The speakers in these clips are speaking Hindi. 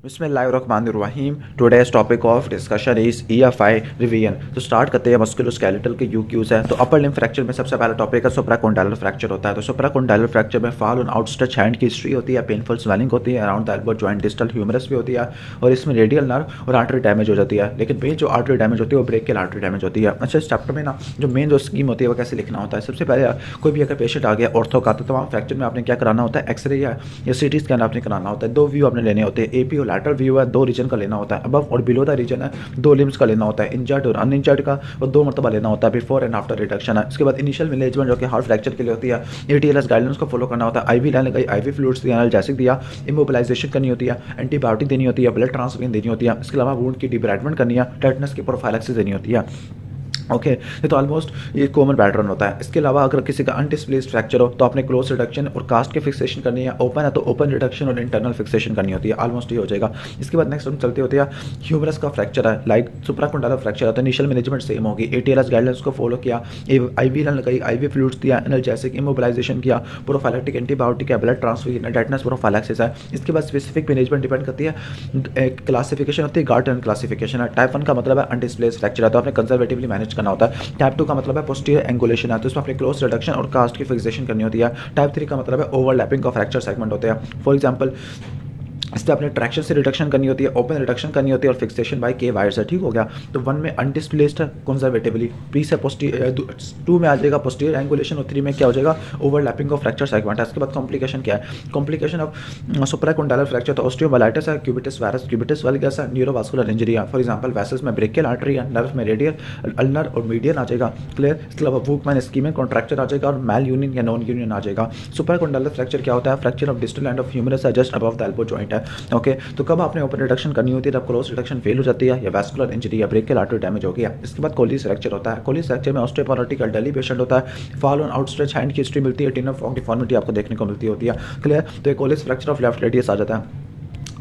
बिस्मिल्लाहिर्रहमानिर्रहीम। Today's topic of discussion is EFI revision. तो स्टार्ट करते हैं मस्कुलोस्केलेटल के यूक्यूज है। तो अपर लिम्ब फ्रैक्चर में सबसे पहला टॉपिक है सुप्राकोंडाइलर फ्रैक्चर होता है। तो सुप्राकोंडाइलर फ्रैक्चर में फॉल ऑन आउटस्ट्रेच हैंड की हिस्ट्री होती है, पेनफुल स्वेलिंग होती है around the elbow joint, distal humerus भी होती है और इसमें रेडियल नर्व और आर्टरी डैमेज हो जाती है। लेकिन मेन जो आर्टरी डैमेज होती है वो ब्रेकियल आर्टरी डैमेज होती है। अच्छा, इस चैप्टर में ना जो मेन जो स्कीम होती है वो कैसे लिखना होता है। सबसे पहले कोई भी अगर पेशेंट आ गया ऑर्थो का, तो तमाम फ्रैक्चर में आपने क्या कराना होता है, एक्सरे या सीटी स्कैन आपने कराना होता है। दो व्यू आपने लेने होते हैं, एपी और लैटरल व्यू है, दो रीजन का लेना होता है, अबव और बिलो द रीजन है, दो लिम्स का लेना होता है, इंजर्ड और अनइंजर्ड का, और दो मरतबा लेना होता है, बिफोर एंड आफ्टर रिडक्शन है। इसके बाद इनिशियल मैनेजमेंट जो कि हार्ट फ्रैक्चर के लिए होती है, एटीएलएस गाइडलाइंस को फॉलो करना होता है। आईवी लाइन लगाई, आईवी फ्लूइड्स दिया, एनाल्जेसिक दिया, इमोबिलाइजेशन करनी होती है, एंटीबायोटिक देनी होती है, ब्लड ट्रांसफ्यूजन देनी होती है। इसके अलावा वुंड की डिब्राइटमेंट करनी है, टेटनस की प्रोफाइलैक्सिस देनी होती है। ओके ये तो ऑलमोस्ट ये कॉमन पैटर्न होता है। इसके अलावा अगर किसी का अनडिस्प्लेस्ड फ्रैक्चर हो तो आपने क्लोज रिडक्शन और कास्ट की फिक्सेशन करनी है, ओपन है तो ओपन रिडक्शन और इंटरनल फिक्सेशन करनी होती है। ऑलमोस्ट ये हो जाएगा। इसके बाद नेक्स्ट हम चलते होते हैं, ह्यूमरस का फ्रैक्चर है, लाइक सुप्राकोंडाइलर फ्रैक्चर है तो इनिशियल मैनेजमेंट सेम होगी, एटीएलएस गाइडलाइंस को फॉलो किया, आईवी लाइन लगाई, आईवी फ्लूइड्स दिया, एनाल्जेसिक, इमोबिलाइजेशन किया, प्रोफाइलैक्टिक एंटीबायोटिक है, ब्लड ट्रांसफ्यूजन, टेटनस प्रोफाइलैक्सिस है। इसके बाद स्पेसिफिक मैनेजमेंट डिपेंड करती है, क्लासिफिकेशन होती है, गार्टन क्लासिफिकेशन है। टाइप 1 का मतलब है अनडिस्प्लेस्ड फ्रैक्चर है तो आपने कंजर्वेटिवली मैनेज करना होता है। टाइप 2 का मतलब है पोस्टीरियर एंगुलेशन है तो इसमें अपने क्लोज रिडक्शन और कास्ट की फिक्सेशन करनी होती है। टाइप 3 का मतलब है ओवरलैपिंग का फ्रैक्चर सेगमेंट होते हैं। फॉर एग्जांपल इस पर अपने ट्रैक्शन से रिडक्शन करनी होती है, ओपन रिडक्शन करनी होती है और फिक्सेशन बाय के वायर्स है। ठीक हो गया। तो 1 में अनडिस्प्लेस्ड है कंजर्वेटिवली, पी से पोस्टीरियर, 2 में आ जाएगा पोस्टीरियर एंगुलेशन और 3 में क्या हो जाएगा, ओवरलैपिंग ऑफ फ्रैक्चर सेगमेंट है। इसके बाद कॉम्प्लिकेशन क्या है, कॉम्प्लिकेशन ऑफ सुप्राकोंडाइलर फ्रैक्चर तो ऑस्टियोमाइलाइटिस है, क्यूबिटस वायरस, क्यूबिटस वालिगस है, न्यूरोवास्कुलर इंजरी है। फॉर एग्जांपल वेसल्स में ब्रेकियल आर्टरी है, नर्व में रेडियल अल्नर और मीडियन आ जाएगा। क्लियर। इसके अलावा वूकमैन इस्कीमिक कॉन्ट्रैक्चर आ जाएगा और मैल यूनियन या नॉन यूनियन आ जाएगा। सुप्राकोंडाइलर फ्रैक्चर क्या होता है, fracture of distal end of humerus है just above the elbow joint है। ओके तो कब आपने ओपन रिडक्शन करनी होती है, जब क्लोज रिडक्शन फेल हो जाती है या वैस्कुलर इंजरी या ब्रेकियल आर्टरी डैमेज हो गया। इसके बाद कोलिस फ्रैक्चर होता है। कोलिस फ्रैक्चर में ऑस्टियोपोरोटिक एल्डरली पेशेंट होता है, फॉल ऑन आउटस्ट्रेच हैंड की हिस्ट्री मिलती है, टिनर फॉर्म डिफॉर्मिटी आपको देखने को मिलती होती है। क्लियर। तो एक कोलिस फ्रैक्चर ऑफ लेफ्ट रेडियस आ जाता है।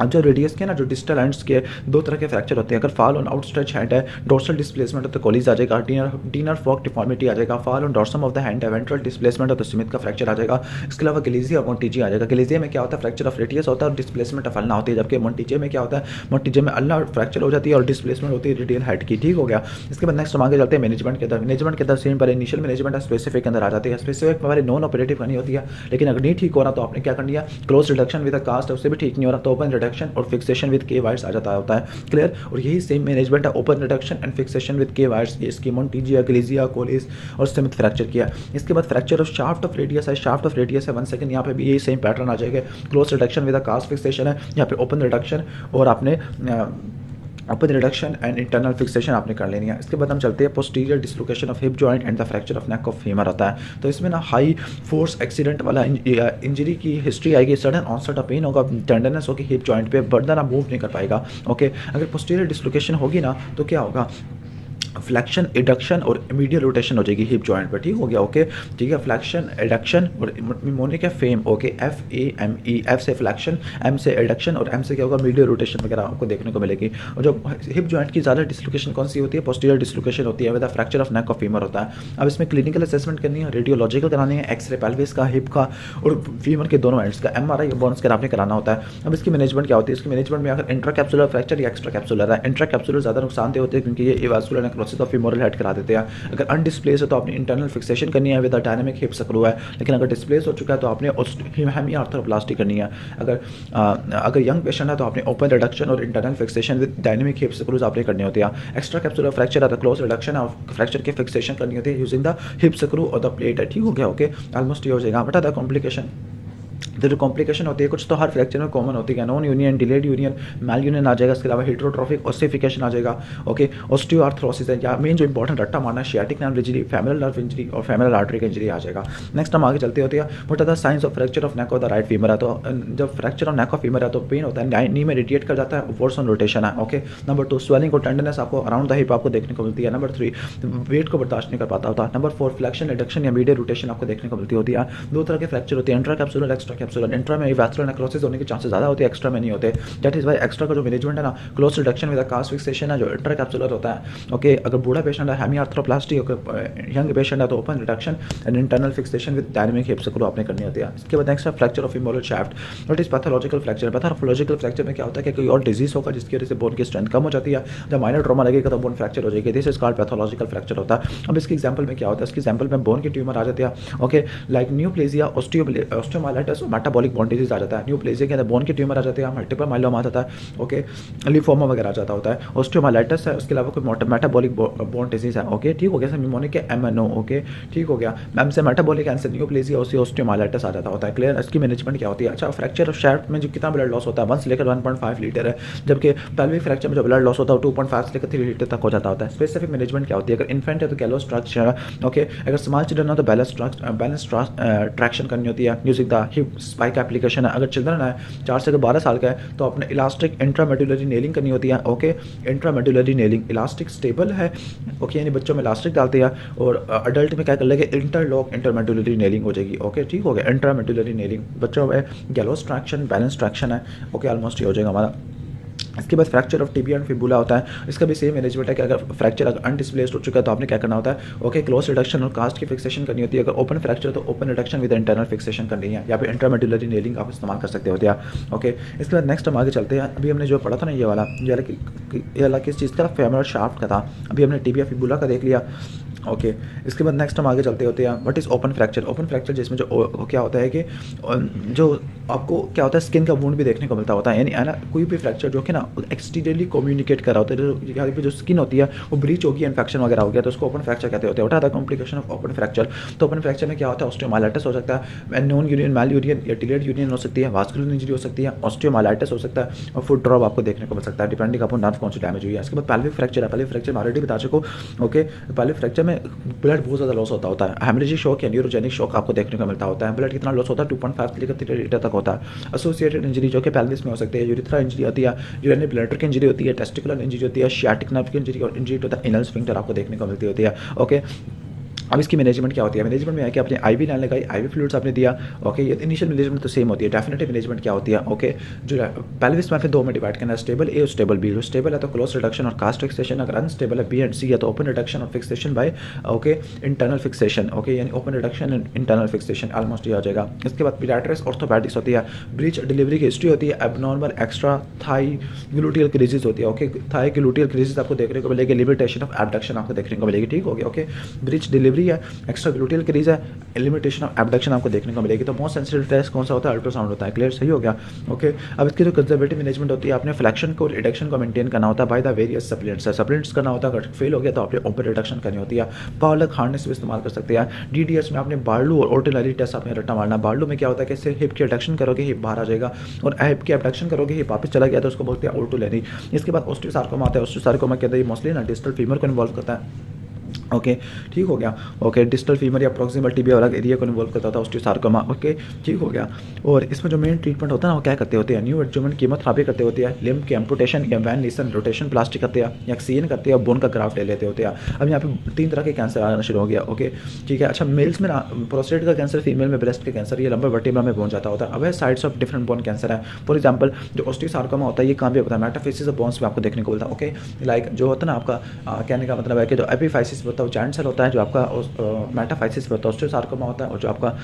अब जो रेडियस के ना जो डिस्टल एंड्स के दो तरह के फ्रैक्चर होते हैं। अगर फॉल ऑन आउटस्ट्रेच हैंड है, डोर्सल डिस्प्लेसमेंट है तो कोलिस आ जाएगा, टीनर फॉक डिफॉर्मिटी आ जाएगा। Fall on dorsum of the hand है, वेंट्रल डिस्प्लेसमेंट है तो स्मिथ का फ्रैक्चर आ जाएगा। इसके अलावा गलीजिया और मोंटीजिया आ जाएगा। गलीजिया में क्या होता है, फ्रैक्चर ऑफ रेडियस होता है और डिस्प्लेसमेंट ऑफ अल्ना होती है, जबकि मोंटीजिया में क्या होता है, मोंटीजिया में अल्ना फ्रैक्चर हो जाती है और डिस्प्लेसमेंट होती है रेडियल हेड की। ठीक हो गया। इसके बाद नेक्स्ट हम आगे चलते हैं मैनेजमेंट के अंदर। मैनेजमेंट के अंदर सेम पर इनिशियल मैनेजमेंट है, स्पेसिफिक के अंदर आ जाती है। स्पेसिफिक हमारे नॉन ऑपरेटिव करनी होती है, लेकिन अगर नहीं ठीक हो रहा तो आपने क्या करनी है, क्लोज रिडक्शन विद कास्ट, उससे भी ठीक नहीं हो रहा तो ओपन रिडक्शन और फिक्सेशन विद के वायर्स आ जाता होता है। क्लियर। और यही सेम मैनेजमेंट है, open reduction and fixation with के वायर्स। ये इसकी मोंटीजिया, गलीजिया, कोलिस और स्मिथ फ्रैक्चर किया। इसके बाद fracture of shaft of radius है, शाफ्ट ऑफ रेडियस है 1 सेकंड, यहाँ पे भी यही सेम पैटर्न आ जाएगा। Close reduction with cast fixation है, यहाँ पे ओपन रिडक्शन और आपने open reduction and internal fixation आपने कर लेनी है। इसके बाद हम चलते हैं posterior dislocation of hip joint and the fracture of neck of femur होता है। तो इसमें ना हाई फोर्स एक्सीडेंट वाला इंजरी की हिस्ट्री आएगी, सडन ऑनसेट ऑफ पेन होगा, टेंडरनेस होगी हिप जॉइंट पे, बर्दन आप मूव नहीं कर पाएगा। ओके अगर पोस्टीरियर डिस्लोकेशन होगी ना तो क्या होगा, फ्लैक्शन, एडक्शन और मीडियल रोटेशन हो जाएगी हिप जॉइंट पर। ठीक हो गया। ओके ठीक है। फ्लैक्शन, एडक्शन और मोनिक है फेम। ओके FAME, एफ से फ्लैक्शन, एम से एडक्शन और एम से क्या होगा, मीडियल रोटेशन वगैरह आपको देखने को मिलेगी। और जो हिप जॉइंट की ज़्यादा डिस्लोकेशन कौन सी होती है, पोस्टीरियर डिस्लोकेशन होती है with fracture of neck of femur होता है। अब इसमें क्लिनिकल असेसमेंट करनी है, रेडियोलॉजिकल करानी है, एक्सरे पेल्विस का, हिप का और फीमर के दोनों एंड्स का, MRI बोन्स का आपने कराना होता है। अब इसकी मैनेजमेंट क्या होती है, इसकी मैनेजमेंट में अगर इंट्रा कैप्सुलर फ्रैक्चर या एक्स्ट्रा कैप्सुलर है, इंट्रा कैप्सुलर ज़्यादा नुकसानदेह होते हैं क्योंकि ये इवास्कुलर नेक्रोसिस ऑफ फीमोरल हेड करा देते हैं। अगर अनडिस्प्लेस है तो आपने इंटरनल फिक्सेशन करनी है with a dynamic hip screw है, लेकिन अगर डिस्प्लेस हो चुका है तो आपने हेमी आर्थ्रोप्लास्टी करनी है। अगर यंग पेशेंट है तो आपने ओपन रिडक्शन और internal fixation with dynamic hip screws आपने करनी होती है। एक्स्ट्रा कैप्सुलर फ्रैक्चर है तो क्लोज रिडक्शन और फ्रैक्चर की फिक्सेशन करनी होती है यूजिंग द हिप स्क्रू और द प्लेट है। ठीक हो गया। ओके ऑलमोस्ट ये हो जाएगा। बट द कॉम्प्लिकेशन, जो कॉम्प्लिकेशन होती है कुछ तो हर फ्रैक्चर में कॉमन होती है, नॉन यूनियन, डिलेड यूनियन, मैल यूनियन आ जाएगा। इसके अलावा हिट्रोट्रॉफिक ओसिफिकेशन आ जाएगा। ओके ऑस्टियोआर्थ्रोसिस है, या मेन जो इंपॉर्टेंट रट्टा मारना है, sciatic nerve injury, femoral nerve injury और फेमरल आर्टरी की इंजरी आ जाएगा। नेक्स्ट हम आगे चलते होते हैं, what are the signs of fracture of neck of the right femur है। तो जब fracture of neck of femur है तो पेन होता है, नी में रेडिएट कर जाता है, फोर्स ऑन रोटेशन है। ओके नंबर 2 स्वेलिंग और टेंडरनेस आपको अराउंड द हिप आपको देखने को मिलती है। नंबर 3 वेट को बर्दाश्त नहीं कर पाता होता। नंबर 4 फ्लैक्शन, रिडक्शन या मीडियल रोटेशन आपको देखने को मिलती होती है। दो तरह के फ्रैक्चर होते हैं, intra capsular, extra capsular, intra में वैस्कुलर नेक्रोसिस होने के चांसेस ज़्यादा होते हैं, एक्स्ट्रा में नहीं होते। दैट इज़ वाई एक्स्ट्रा का जो मैनेजमेंट है ना, close reduction with cast fixation है जो इंट्रा कैप्सुलर होता है। ओके, अगर बूढ़ा पेशेंट है, हेमी आर्थ्रोप्लास्टी, यंग पेशेंट है तो open reduction and internal fixation with dynamic hip screw आपने करनी होती है। इसके बाद नेक्स्ट है fracture of femoral shaft. What is pathological fracture? Pathological fracture में क्या होता है कि कोई और डिजीज होगा जिसकी वजह से बोन की स्ट्रेंथ कम हो जाती है, जब माइनर ट्रॉमा लगेगा तो बोन फ्रैक्चर हो जाएगी। This is called pathological fracture होता है। अब इसके एग्जांपल में क्या होता है? इसके एग्जांपल में बोन की ट्यूमर आ जाती है, okay, like neoplasia, osteomyelitis, metabolic bone disease आ जाता है। न्यूप्लेजिया के अंदर बोन की ट्यूमर आ जाती है, मल्टीपल माइलोमा आ जाता है, ओके, लिम्फोमा वगैरह आ जाता होता है। ऑस्टियोमाइलाइटिस है, उसके अलावा कोई मेटाबॉलिक बोन डिजीज है, ओके, ठीक हो गया। निमोनिक है, MNO, ओके, ठीक हो गया। मैम से मेटाबॉलिक कैंसर, न्यूप्लेजिया, ऑस्टियोमाइलाइटिस आ जाता होता है। क्लियर? इसकी मैनेजमेंट क्या होती है? अच्छा, फ्रैक्चर ऑफ शाफ्ट में जो कितना ब्लड लॉस होता है 1 से लेकर 1.5 लीटर है, जबकि पेल्विक फ्रैक्चर में जो ब्लड लॉस होता है 2.5 से लेकर 3 लीटर तक हो जाता होता है। स्पेसिफिक मैनेजमेंट क्या होती है? अगर इन्फेंट है तो गैलो स्ट्रक्चर, ओके, अगर स्मॉल चिल्ड्रन हो तो बैलेंस ट्रैक्शन करनी होती है using the hip spike application है। अगर चिल्ड्रन है 4 से 12 साल का है तो अपने इलास्टिक इंट्रामेडुलरी नेलिंग करनी होती है, okay, intramedullary nailing. Elastic stable है, ओके, यानी बच्चों में इलास्टिक डालते हैं, और अडल्ट में क्या कर लेंगे? इंटरलॉक इंटरमेडुलरी नेलिंग हो जाएगी, ओके, ठीक हो गया। इंट्रामेडुलरी नेलिंग बच्चों में गैलोस ट्रैक्शन, बैलेंस ट्रैक्शन है, ओके, ऑलमोस्ट ये हो जाएगा हमारा। इसके बाद fracture of tibia and fibula होता है। इसका भी सेम मैनेजमेंट है कि अगर फ्रैक्चर अगर अनडिस्प्लेस्ड हो चुका है तो आपने क्या करना होता है? ओके, क्लोज रिडक्शन और कास्ट की फिक्सेशन करनी होती है। अगर ओपन फ्रैक्चर तो open reduction with internal fixation करनी है, या फिर इंटरमेडुलरी नेलिंग आप इस्तेमाल कर सकते होते हैं, ओके। इसके बाद नेक्स्ट हम आगे चलते हैं। अभी हमने जो पढ़ा था ना, ये वाला किस चीज़ का? फेमरल शाफ्ट का था। अभी हमने टिबिया फिबुला का देख लिया, ओके। इसके बाद नेक्स्ट हम आगे चलते होते हैं। What is open fracture? Open fracture जिसमें जो क्या होता है कि जो आपको क्या होता है, स्किन का वुंड भी देखने को मिलता होता है, यानी है ना, कोई भी फ्रैक्चर जो कि ना एक्सटीरियरली कम्युनिकेट कर रहा होता है, यहाँ पे जो स्किन होती है वो ब्रीच होगी, इन्फेक्शन वगैरह हो गया तो उसको ओपन फ्रैक्चर कहते होते हैं। What are the complication of open fracture? तो ओपन फ्रैक्चर में क्या होता है? ऑस्टियोमाइलाइटिस हो सकता है, नॉन यूरियन मैल यूरियन या डिलेड यूरियन हो सकती है, वास्कुलर इंजरी हो सकती है, ऑस्टियोमाइलाइटिस हो सकता है, और फुट ड्रॉप आपको देखने को मिल सकता है डिपेंडिंग अपॉन नर्व कौन सी डैमेज हुई है। इसके बाद पेल्विक फ्रैक्चर है। पेल्विक फ्रैक्चर में ऑलरेडी बता चुको, ओके। पेल्विक फ्रैक्चर में ब्लड बहुत ज़्यादा लॉस होता है, हेमरेजिक शॉक या न्यूरोजेनिक शॉक आपको देखने को मिलता होता है। ब्लड कितना लॉस होता है? 2.5 से लेकर 3 लीटर तक होता है। एसोसिएटेड इंजरी जो कि पेल्विस में हो सकती है, यूरिथ्रा इंजरी होती है, यूरिनरी ब्लैडर की इंजरी होती है, टेस्टिकुलर इंजरी होती है, शियाटिक नर्व की इंजरी और injury to the anal sphincter आपको देखने को मिलती होती है, ओके। अब इसकी मैनेजमेंट क्या होती है? मैनेजमेंट में है कि आपने आईवी लाइन लगाई, आईवी फ्लूइड्स आपने दिया, ओके। ये इनिशियल मैनेजमेंट तो सेम होती है। डेफिनेटिव मैनेजमेंट क्या होती है? ओके, जो पेल्विस में दो में डिवाइड करना है, स्टेबल ए और स्टेबल बी। जो स्टेबल है तो क्लोज रिडक्शन और कास्ट फिक्सेशन, अगर अनस्टेबल है बी एंड सी है तो ओपन रिडक्शन और fixation by, okay, internal fixation, okay, यानी open reduction and internal fixation almost ये आ जाएगा। इसके बाद पीडियाट्रिक्स ऑर्थोपेडिक्स होती है, ब्रीच डिलीवरी की हिस्ट्री होती है, abnormal extra thigh gluteal creases होती है, ओके, थाई ग्लूटियल क्रीजेस आपको देखने को मिलेगी, लिमिटेशन ऑफ एबडक्शन आपको देखने को मिलेगी, ठीक हो गया, ओके। ब्रीच डिलीवरी है, एक्स्ट्रा ग्लूटियल क्रीज है, लिमिटेशन ऑफ एबडक्शन आपको देखने को मिलेगी। तो मोस्ट सेंसिटिव टेस्ट कौन सा होता है? अल्ट्रासाउंड होता है। क्लियर? सही हो गया, ओके। अब इसकी जो कंजर्वेटिव मैनेजमेंट होती है, आपने फ्लैक्शन को रिडक्शन को मेंटेन करना होता है by the various supplements. Supplements करना होता है, अगर फेल हो गया तो आपने ओपन रिडक्शन करनी होती है। पावलक हार्नेस भी इस्तेमाल कर सकते हैं। DDS में आपने बार्लू और ऑर्डिनरी टेस्ट आपने रट्टा मारना। बार्लू में क्या होता है कि सिर्फ हिप की रिडक्शन करोगे हिप बाहर आ जाएगा, और हिप की एबडक्शन करोगे हिप वापस चला गया तो उसको बोलते हैं ऑल्टो लेनी। इसके बाद ऑस्टियोसार्कोमा आता है। ऑस्टियोसार्कोमा के अंदर मोस्टली ना डिस्टल फीमर को इन्वॉल्व करता है, ओके, ठीक हो गया, ओके। डिस्टल फीमर या प्रॉक्सिमल टिबिया वाला एरिया को इन्वॉल्व करता था ऑस्टियोसार्कोमा, ओके, ठीक हो गया। और इसमें जो मेन ट्रीटमेंट होता है ना वो क्या करते होते हैं? न्यू एडजमेंट कीमोथेरेपी करते होते हैं, लिम्ब की एम्पुटेशन या वैन लीसन रोटेशन प्लास्टिक करते हैं, या एक्सीजन करते हैं, बोन का ग्राफ्ट ले लेते होते हैं। अब यहाँ पे 3 तरह के कैंसर आना शुरू हो गया, ओके, ठीक है। अच्छा, मेल्स में ना प्रोस्टेट का कैंसर, फीमेल में ब्रेस्ट का कैंसर, ये लंबा वर्टिब्रा में पहुंच जाता होता है। अब है sides of different bone cancer है। फॉर एग्जाम्पल जो ऑस्टियोसार्कोमा होता है ये कहाँ पे होता है? मेटाफिसिस ऑफ बोन्स में आपको देखने को मिलता है, ओके। लाइक जो होता है ना आपका कहने का मतलब है कि जो एपिफाइसिस होता है वो जॉइंट सेल होता है, जो आपका मेटाफाइसिस होता है ऑस्टियोसार्कोमा होता है, और जो आपका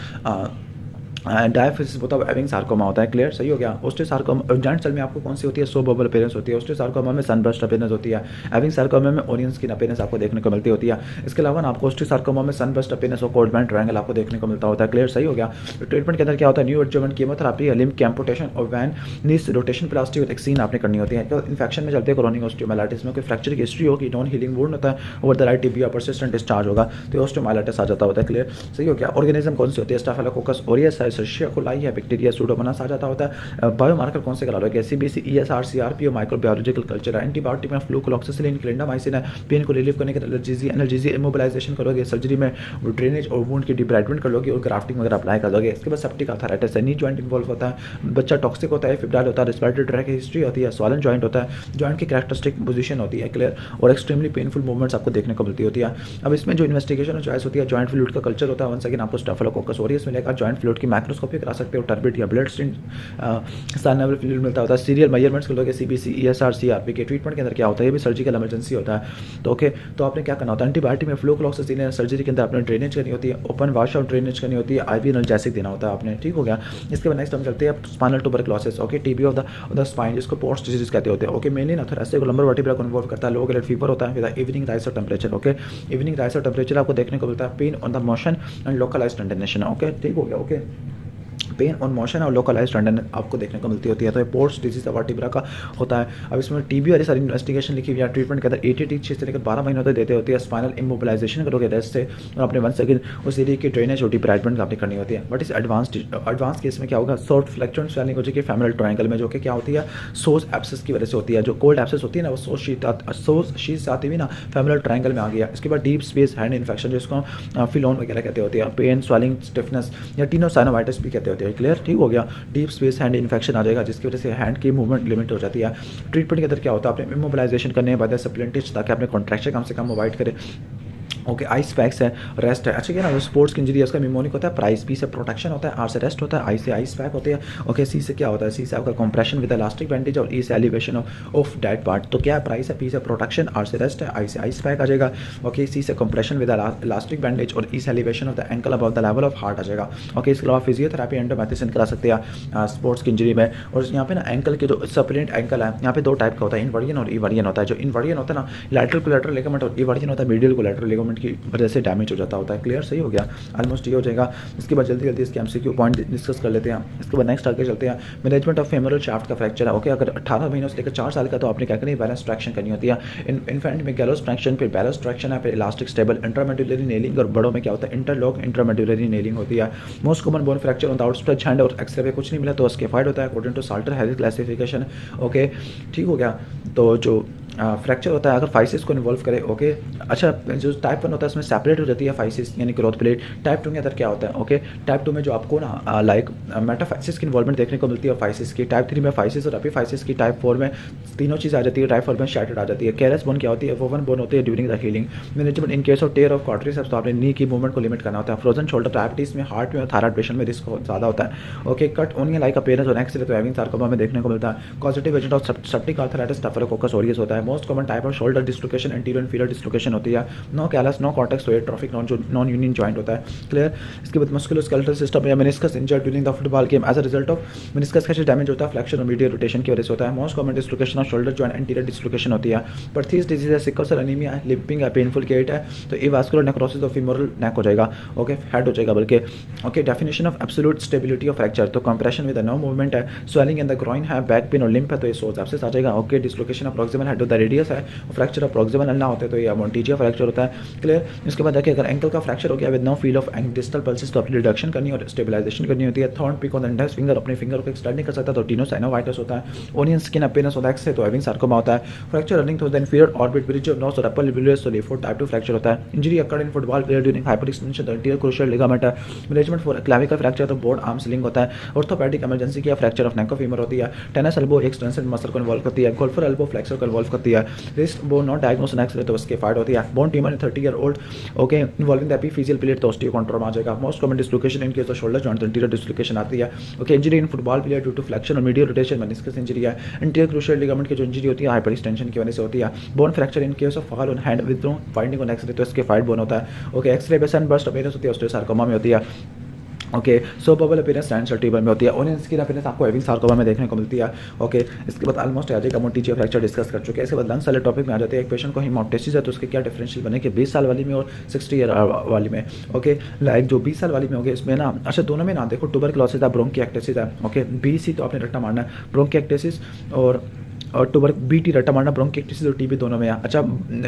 डायफिसिस होता है एविंग सार्कोमा होता है। क्लियर? सही हो गया। ऑस्टियोसार्कोमा जॉइंट सेल में आपको कौन सी होती है? सो बबल अपीयरेंस होती है। ऑस्टियोसार्कोमा में सनबर्स्ट अपीयरेंस होती है। एविंग सार्कोमा में ओनियन स्किन अपीयरेंस आपको देखने को मिलती होती है। इसके अलावा आपको ऑस्टियोसार्कोमा में सनबर्स्ट अपीयरेंस और कोल्डमैन ट्रायंगल आपको देखने को मिलता होता है। क्लियर? सही हो गया। ट्रीटमेंट के अंदर क्या होता है? न्यू एडजमेंट कीमोथेरेपी, लिम्ब की एम्पुटेशन और वैन नीस रोटेशन प्लास्टिक और वैक्सीन आपने करनी होती है। तो इन्फेक्शन में चलते हैं क्रोनिक ऑस्टियोमाइलाइटिस में कोई फ्रैक्चर की हिस्ट्री होगी, नॉन हीलिंग वुंड होता है, over the right tibia persistent discharge होगा तो ऑस्टियोमाइलाइटिस आ जाता होता है। क्लियर? सही हो गया। ऑर्गेनिज्म कौन सी होती है? स्टाफिलोकोकस ऑरियस है, सर्शिया कोलाई है, बैक्टीरिया सूडोमोनास आ जाता होता है। बायोमार्कर कौन से करा लो? CBC, ESR, CRP और माइक्रोबायोलॉजिकल कल्चर है। एंटीबायोटिक में फ्लूक्लोक्सिसिलिन, क्लिंडामाइसिन है। पेन को रिलीव करने के लिए एनाल्जेसिया, इमोबिलाइजेशन करोगे। सर्जरी में ड्रेनेज और वुंड की डिब्राइटमेंट कर लोगे और ग्राफ्टिंग वगैरह अप्लाई कर दोगे। इसके बाद सेप्टिक आर्थराइटिस है, नी जॉइंट इन्वॉल्व होता है, बच्चा टॉक्सिक होता है, फिब्राइल होता है, रेस्पिरेटरी ट्रैक की हिस्ट्री होती है, स्वॉलन जॉइंट होता है, जॉइंट की कैरेक्टरिस्टिक पोजीशन होती है। क्लियर? और एक्सट्रीमली पेनफुल मूवमेंट्स आपको देखने को मिलती होती है। अब इसमें जो इन्वेस्टिगेशन और चॉइस होती है, जॉइंट फ्लूइड का कल्चर होता है। वन सेकंड आपको स्टाफिलोकोकस ऑरियस मिलेगा, जॉइंट फ्लूइड की मैक्रोस्कोपी करा सकते हो, टर्बिट या ब्लड स्ट्रीम लेवल फ्लूइड मिलता होता है, सीरियल मेजरमेंट्स कर लोगे, सीबीसी, ईएसआर, सीआरपी के ट्रीटमेंट के अंदर क्या होता है, ये भी सर्जिकल इमरजेंसी होता है। तो ओके, तो आपने क्या करना होता है, एंटीबायोटिक में फ्लो क्लॉक्सिसिन सर्जरी के अंदर आपने ड्रेनेज करनी होती है, ओपन वॉश आउट ड्रेनेज करनी होती है, आईवी एनाल्जेसिक देना होता है आपने, ठीक हो गया। इसके बाद नेक्स्ट हम चलते हैं spinal tuberculosis, okay, TB of the spine, जिसको पोस्ट डिजीज कहते होते हैं, ओके, मेनली ना थोड़ा को लंबर वर्टिब्रा को इन्वॉल्व करता है, लो ग्रेड फीवर होता है विद इवनिंग राइज और टेम्परेचर, ओके, इवनिंग राइज और टेम्परेचर आपको देखने को मिलता है, pain on the motion and localised tenderness, okay, ठीक हो गया, ओके, पेन ऑन मोशन और लोकलाइज्ड टेंडन आपको देखने को मिलती होती है। तो ये पोस्ट डिजीज वर्टिब्रा का होता है। अब इसमें टीबी वाली सारी इन्वेस्टिगेशन लिखी हुई है, ट्रीटमेंट के अंदर 6 से लेकर 12 महीनों तक देते होती है, स्पाइनल इमोबिलाइजेशन करोगे रेस्ट से, और अपने 1 सेकंड उस एरिया की ड्रेनेज और डिप्राइटमेंट आपने करनी होती है। बट इस एडवांस केस में क्या होगा, शॉर्ट फ्लैक्चुएंट स्वेलिंग हो जाएगी फैमिली ट्रायंगल में, जो कि क्या होती है, सोज एब्सेस की वजह से होती है। जो कोल्ड एब्सेस होती है ना, वो सोज शीट से आती हुई ना फैमिली ट्रायंगल में आ गया। इसके बाद डीप स्पेस हैंड इन्फेक्शन, जिसको फिलोन वगैरह कहते होते हैं, पेन, स्वेलिंग, स्टिफनेस या टीनोसाइनोवाइटिस भी कहते होते हैं, क्लियर, ठीक हो गया। डीप स्पेस हैंड इन्फेक्शन आ जाएगा, जिसकी वजह से हैंड की मूवमेंट लिमिट हो जाती है। ट्रीटमेंट के अंदर क्या होता है, आपने इमोबिलाइजेशन करने के बाद सप्लिमेंटेशन, ताकि आपने कॉन्ट्रैक्शन कम से कम अवॉइड करें, ओके, आइस पैक्स है, रेस्ट है। अच्छा क्या ना, स्पोर्ट्स की इंजरी है, उसका मिमोनिक होता है, प्राइस, पी से प्रोटेक्शन होता है, आर से रेस्ट होता है, आई से आइस पैक होते हैं, ओके, सी से क्या होता है, सी से आपका कंप्रेशन विद इलास्टिक बैंडेज, और ई से एलिवेशन ऑफ डेड पार्ट। तो क्या प्राइस है, पी से प्रोटेक्शन, आर से रेस्ट है, आई से आइस पैक आ जाएगा, ओके, सी से कंप्रेशन विद इलास्टिक बैंडेज, और ई से elevation of the ankle above the level of heart आ जाएगा, ओके। इसके अलावा फिजियोथेरेपी, एंडोमेथिसिन करा सकते हैं स्पोर्ट्स की इंजरी में। और यहाँ पे ना एंकल के जो सप्लिमेंट एंकल है, यहाँ पे 2 टाइप का होता है, इनवर्जन और इवर्जन होता है। जो इनवर्जन होता है ना, लैटरल कोलैटरल लिगामेंट, और इवर्जन होता है मीडियल कोलैटरल लिगामेंट की वजह से डैमेज हो जाता होता है, क्लियर, सही हो गया, ऑलमोस्ट ये हो जाएगा। इसके बाद जल्दी इसके एमसीक्यू पॉइंट डिस्कस कर लेते हैं। इसके बाद नेक्स्ट आगे चलते हैं, मैनेजमेंट ऑफ फेमोरल शाफ्ट का फ्रैक्चर है, ओके। अगर 18 महीनों से लेकर 4 साल का, तो आपने क्या करनी है, बैलेंस ट्रैक्शन करनी होती है। इन्फेंट में गैलोस ट्रैक्शन, फिर बैलेंस ट्रैक्शन है, फिर इलास्टिक स्टेबल, इंट्रामेडुलरी नेलिंग, और बड़ों में क्या होता है, इंटरलॉक इंट्रामेडुलरी नेलिंग होती है। Most common bone fracture on the outstretch hand, और एक्सरे पे कुछ नहीं मिला तो स्केफाइड होता है, according to Salter Harris classification, okay, ठीक हो गया। तो जो फ्रैक्चर होता है अगर फाइसिस को इन्वॉल्व करे, ओके। अच्छा, जो टाइप 1 होता है उसमें सेपरेट हो जाती है फाइसिस यानी ग्रोथ प्लेट। टाइप 2 के अंदर क्या होता है, ओके, टाइप 2 में जो आपको ना लाइक मेटाफाइसिस की इन्वॉल्वमेंट देखने को मिलती है फाइसिस की। टाइप 3 में फाइसिस और एपीफाइसिस की। टाइप 4 में तीनों चीज़ आ जाती है। टाइप 4 में शैटर्ड आ जाती है। केयरलेस बोन क्या होती है, वोवन बोन होती है during the healing. Management in case of tear of quadriceps, तो आपने नी की मूवमेंट को लिमिट करना होता है। फ्रोजन शोल्डर डायबिटीज में, हार्ट में और थायराइड पेशेंट में रिस्क ज़्यादा होता है, okay. Cut onion like appearance और एक्सरे तो हैविंग सार्कोमा में देखने को मिलता है। Positive agent of septic arthritis, staphylococcus aureus होता है। Most common type of shoulder dislocation, anterior inferior dislocation होती है। No callus, no cortex, atrophic non union joint होता है, क्लियर। इसके बाद मस्कुलोस्केलेटल सिस्टम या meniscus injured during the football game as a result of meniscus का डैमेज होता है, फ्लेक्शन और मीडियल रोटेशन की वजह से होता है। Most common dislocation of shoulder joint, anterior dislocation होती है। पर्थीस डिजीज है, सिकल सेल एनीमिया है, लिपिंग है, पेनफुल गेट है, तो ये वास्कुलर नेक्रोसिस ऑफ फीमोरल नेक हो जाएगा, ओके, हेड हो जाएगा बल्कि, okay. Definition of absolute stability of fracture, तो कंप्रेशन विद नो मूवमेंट है, स्वेलिंग इन द ग्रोइन है, बैक पेन और लिम्फ है, तो ये सोज एब्सेस आ जाएगा, okay. Dislocation of proximal head of the radius है, फ्रैक्चर ऑफ प्रॉक्सिमल अल्ना होते हैं, तो ये मोंटीजिया फ्रैक्चर होता है, क्लियर। इसके बाद देखिए अगर एंकल का फ्रैक्चर हो गया with no feel of distal pulses, तो अपनी रिडक्शन करनी और स्टेबलाइजेशन करनी होती है। Thorn pick on the index finger, अपने फिंगर को एक्सटेंड नहीं कर सकता, तो टीनोसाइनोवाइटिस होता है। ओनियन स्किन अपीयरेंस होता है एक्स से, तो हैविंग सार्कोमा होता है। Fracture running through the inferior orbit bridge of nose और अपर लिबुलस, तो लेफोर्ड टाइप 2 फ्रैक्चर होता है। Injury occurred in football player during hyper extension, the interior cruciate ligament है। मैनेजमेंट फॉर क्लैविकल फ्रैक्चर, तो बोर्ड आर्म स्लिंग होता है। ऑर्थोपेडिक इमरजेंसी की fracture of neck of femur होती है। टेनिस एल्बो एक्सटेंशन मसल को इन्वॉल्व करती है। गोल्फर एल्बो फ्लेक्सर को इन्वॉल्व करती है। Wrist bone not diagnose next, तो उसके फाइड होती है। Bone tumour in 30 year old, okay, involving the epiphyseal plate, तो ऑस्टियोकॉन्ड्रोमा आ जाएगा। Most common dislocation in case of shoulder joint, तो इंटीरियर डिस्लोकेशन आती है, okay. Injury in football player due to flexion और मीडियल रोटेशन, मेनिस्कस इंजरी है। इंटीरियर क्रूशियल लिगामेंट की जो इंजरी होती है हाइपर एक्सटेंशन की वजह से होती है। Bone fracture in case of fall on hand with no finding on x ray, तो इसके फाइड बोन होता है, ओके। एक्सरे पे सनबर्स्ट अपीयरेंस होती है, ऑस्टियोसार्कोमा में होती है, okay. So bubble appearance stand table में होती है। ओनियन स्किन अपीयरेंस आपको हैविंग सार्कोमा में देखने को मिलती है, ओके। इसके बाद ऑलमोस्ट आ जाएगा मोंटीजिया फ्रैक्चर डिस्कस कर चुके हैं। इसके बाद लंग्स वाले टॉपिक में आ जाते हैं। एक पेशेंट को हिमोप्टेसिस है, तो उसके क्या डिफरेंशियल बने कि 20 साल वाली में और 60 ईयर वाली में, ओके। लाइक जो 20 साल वाली में होगी इसमें ना, अच्छा दोनों में ना देखो ट्यूबरक्लोसिस है, ब्रोंकिएक्टेसिस है, ओके। बीसी तो आपने रट्टा मारना है, ब्रोंकिएक्टेसिस और टूबर बीटी रट्टा मारना, ब्रोंकिएक्टेसिस और टीबी दोनों में है। अच्छा,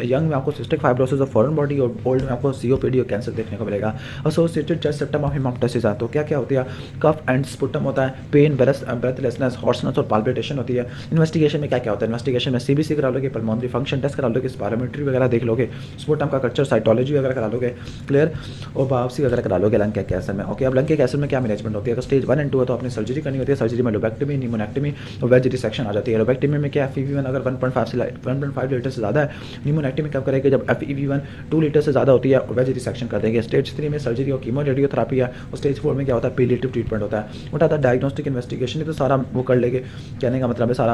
यंग में आपको cystic fibrosis of foreign body और ओल्ड में आपको सीओपीडी और कैंसर देखने को मिलेगा। एसोसिएटेड चेस्ट सिम्टम ऑफ हिमोप्टेसिस है, तो क्या क्या होती है, कफ एंड स्पुटम होता है, पेन, ब्रेथलेसनेस, हॉर्सनेस और पाल्पिटेशन होती है। इन्वेस्टिगेशन में क्या क्या होता है, इन्वेस्टिगेशन में सीबीसी करा लोगे, पल्मोनरी फंक्शन टेस्ट करा लोगे, स्पायरोमेट्री वगैरह देख लोगे, स्पुटम का कल्चर, साइटोलॉजी वगैरह करा लोगे, क्लियर, और बायोप्सी वगैरह करा लोगे लंग के कैंसर में, ओके। अब लंग के कैंसर में क्या मैनेजमेंट होती है, अगर स्टेज 1 एंड 2 है तो आपने सर्जरी करनी होती है। सर्जरी में लोबेक्टमी, निमोनेक्टमी और वेज रिसेक्शन आ जाती है। लोबेक्टमी में कि FEV1 अगर 1.5 लीटर से ज़्यादा है, न्यूमोनेक्टमी कब करेंगे जब FEV1 2 लीटर से ज़्यादा होती है और वैज रिसेक्शन कर देंगे। स्टेज 3 में सर्जरी और कीमो रेडियोथेरेपी है और स्टेज 4 में क्या होता है, पीलिएटिव ट्रीटमेंट होता है। उठाता है डायग्नोस्टिक इन्वेस्टिगेशन, तो सारा वो कर लेंगे, कहने का मतलब है सारा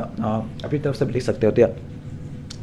अपनी तरफ से लिख सकते होते हैं।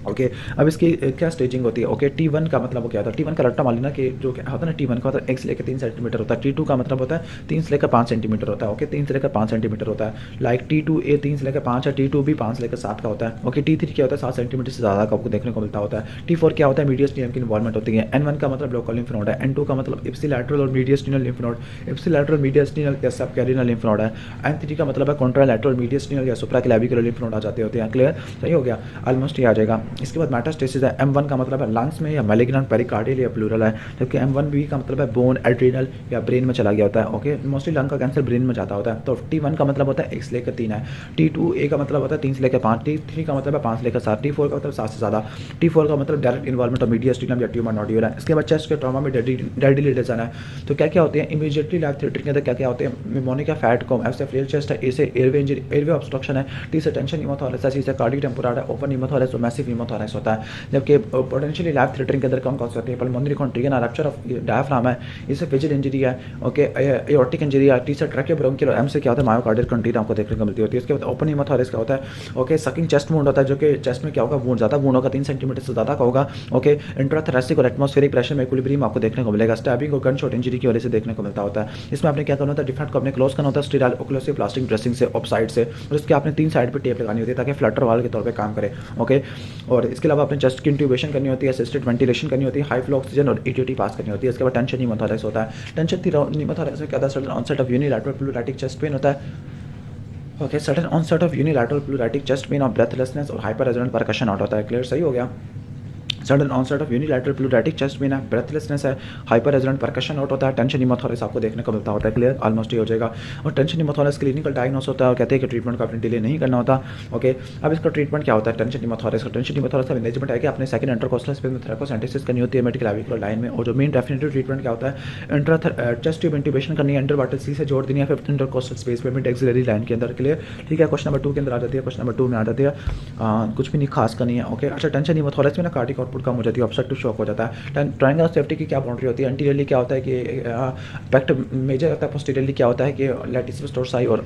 ओके अब इसकी क्या स्टेजिंग होती है। ओके T1 का मतलब वो क्या होता है, T1 का रट्टा मान लेना कि जो क्या होता है ना, T1 का होता है 1 से लेकर 3 सेंटीमीटर होता है। T2 का मतलब होता है 3 से लेकर 5 सेंटीमीटर होता है। ओके 3 से लेकर 5 सेंटीमीटर होता है। लाइक T2A 3 से लेकर 5 है, T2 भी 5 से लेकर 7 का होता है। ओके T3 क्या होता है 7 सेंटीमीटर से ज़्यादा का आपको देखने को मिलता होता है। T4 क्या होता है, मीडियस्टिनम की इन्वॉल्वमेंट होती है। N1 का मतलब लोकल लिम्फ नोड है। N2 का मतलब इप्सिलैटरल और मीडियस्टिनल लिम्फ नोड, इप्सिलैटरल मीडियस्टिनल या सबकैरिनल लिम्फ नोड है। N3 का मतलब है कॉन्ट्रालैटरल मीडियस्टिनल या सुप्राक्लैविकुलर लिम्फ नोड आ जाते होते हैं। क्लियर, सही हो गया, ऑलमोस्ट ही आ जाएगा। इसके बाद मेटास्टेसिस है। M1 का मतलब है लंग्स में या मैलिग्नेंट पेरिकार्डियल या प्लूरल है, जबकि M1B का मतलब है बोन, एड्रिनल या ब्रेन में चला गया होता है। ओके मोस्टली लंग का कैंसर ब्रेन में जाता होता है। तो T1 का मतलब होता है 1 से लेकर 3 है। T2A का मतलब होता है 3 से लेकर 5, T3 का मतलब है 5 से लेकर 7, T4 का मतलब 7 से ज़्यादा, T4 का मतलब डायरेक्ट इन्वॉल्वमेंट ऑफ मीडियस्टिनम या ट्यूमर नोड्यूल है। इसके बाद चेस्ट के ट्रॉमा में डेडली डिजाइन है। तो क्या क्या होते हैं इमीडिएटली लैब थ्रेटरी के अंदर, क्या क्या होते हैं, निमोनिक फैट कॉम, ऐसे फ्लेयर चेस्ट है, ए से एयरवे इंजरी, एयरवे ऑब्स्ट्रक्शन है, टी से टेंशन नीमोथोरेक्स है, सी से कार्डिक टेम्पोराड है, ओपन नीमोथोरेक्स और मैसिव नीमोथोरेक्स होता है। जबकि पोटेंशियली लैब थ्रेटरिंग के अंदर कौन कौन से होते हैं, पल्मोनरी कॉन्ट्रिगन रप्चर ऑफ डायफ्राम है, इससे फिजिल इंजरी है। ओके एओर्टिक इंजरी है, टी से ट्रैकियो ब्रोंकियल, एम से क्या होता है मायोकार्डियल कंट्रीन आपको देखने को मिलती होती है। इसके बाद ओपन नीमोथोरेक्स क्या होता है, ओके सकिंग चेस्ट वुंड होता है, जो कि चेस्ट में क्या होगा वुंड ज़्यादा वुंड होगा, 3 सेंटीमीटर से ज़्यादा का होगा। ओके इंट्राथोरेसिक और एटमॉस्फेरिक प्रेशर में इक्विलिब्रियम आपको देखने को मिलेगा। स्टैबिंग और गन शॉट इंजरी की वजह से देखने को मिलता होता है। इसमें आपने क्या करना होता है, डिफरेंट को अपने क्लोज करना होता है स्टीराइल ओक्लूसिव प्लास्टिक ड्रेसिंग से ऑफ साइड से, और इसके आपने 3 साइड पे टेप लगानी होती है ताकि फ्लटर वाल के तौर पे काम करे। ओके और इसके अलावा आपने चेस्ट की इंट्यूबेशन करनी होती है, असिस्टेड वेंटिलेशन करनी होती है, हाई फ्लो ऑक्सीजन और ETT पास करनी होती है। इसके बाद टेंशन नीमोथोरेक्स होता है। टेंशन नीमोथोरेक्स में क्या होता है, sudden onset of unilateral pleuritic chest pain होता है। Okay sudden onset of unilateral pleuritic chest pain और ब्रेथलेसनेस और हाइपर रेजोनेंट परकशन आउट होता है। क्लियर, सही हो गया। Sudden onset of unilateral pleuritic chest pain है, ब्रेथलेसनेस है, हाइपर रेजोनेंट परकशन आउट होता है, टेंशन नीमोथोरेक्स आपको देखने को मिलता होता है। क्लियर, ऑलमोस्ट ही हो जाएगा। और टेंशन नीमोथोरेक्स क्लिनिकल डायग्नोस होता है और कहते हैं कि ट्रीटमेंट का आपने डिले नहीं करना होता। ओके अब इसका ट्रीटमेंट क्या होता है टेंशन नीमोथोरेक्स का। टेंशन नीमोथोरेक्स का मैनेजमेंट है कि आपने सेकंड इंटरकोस्टल स्पेस में थ्रेकोसेंटेसिस करनी होती है मेडिक्लाविकुलर लाइन में, और जो मेन डेफिनेटिव ट्रीटमेंट क्या होता है, इंट्रा चेस्ट ट्यूब इंट्यूबेशन करनी है, इंटरवार्टल सी से जोड़ देनी है 5th इंटरकोस्टल स्पेस में मिड एक्सिलरी लाइन के अंदर। क्लियर, ठीक है। क्वेश्चन नंबर 2 के अंदर आ जाती है, क्वेश्चन नंबर 2 में आ जाती है कुछ भी नहीं खास करनी है। ओके अच्छा टेंशन नीमोथोरेक्स में ना कार्डिक आउटपुट कम हो जाती है, ऑब्स्ट्रक्टिव शॉक हो जाता है। ट्रायंगल ऑफ सेफ्टी की क्या बाउंड्री होती है, एंटीरियरली क्या होता है कि पैक्ट मेजर होता है, पोस्टीरियरली क्या होता है कि लैटिसियस डोर्साई, और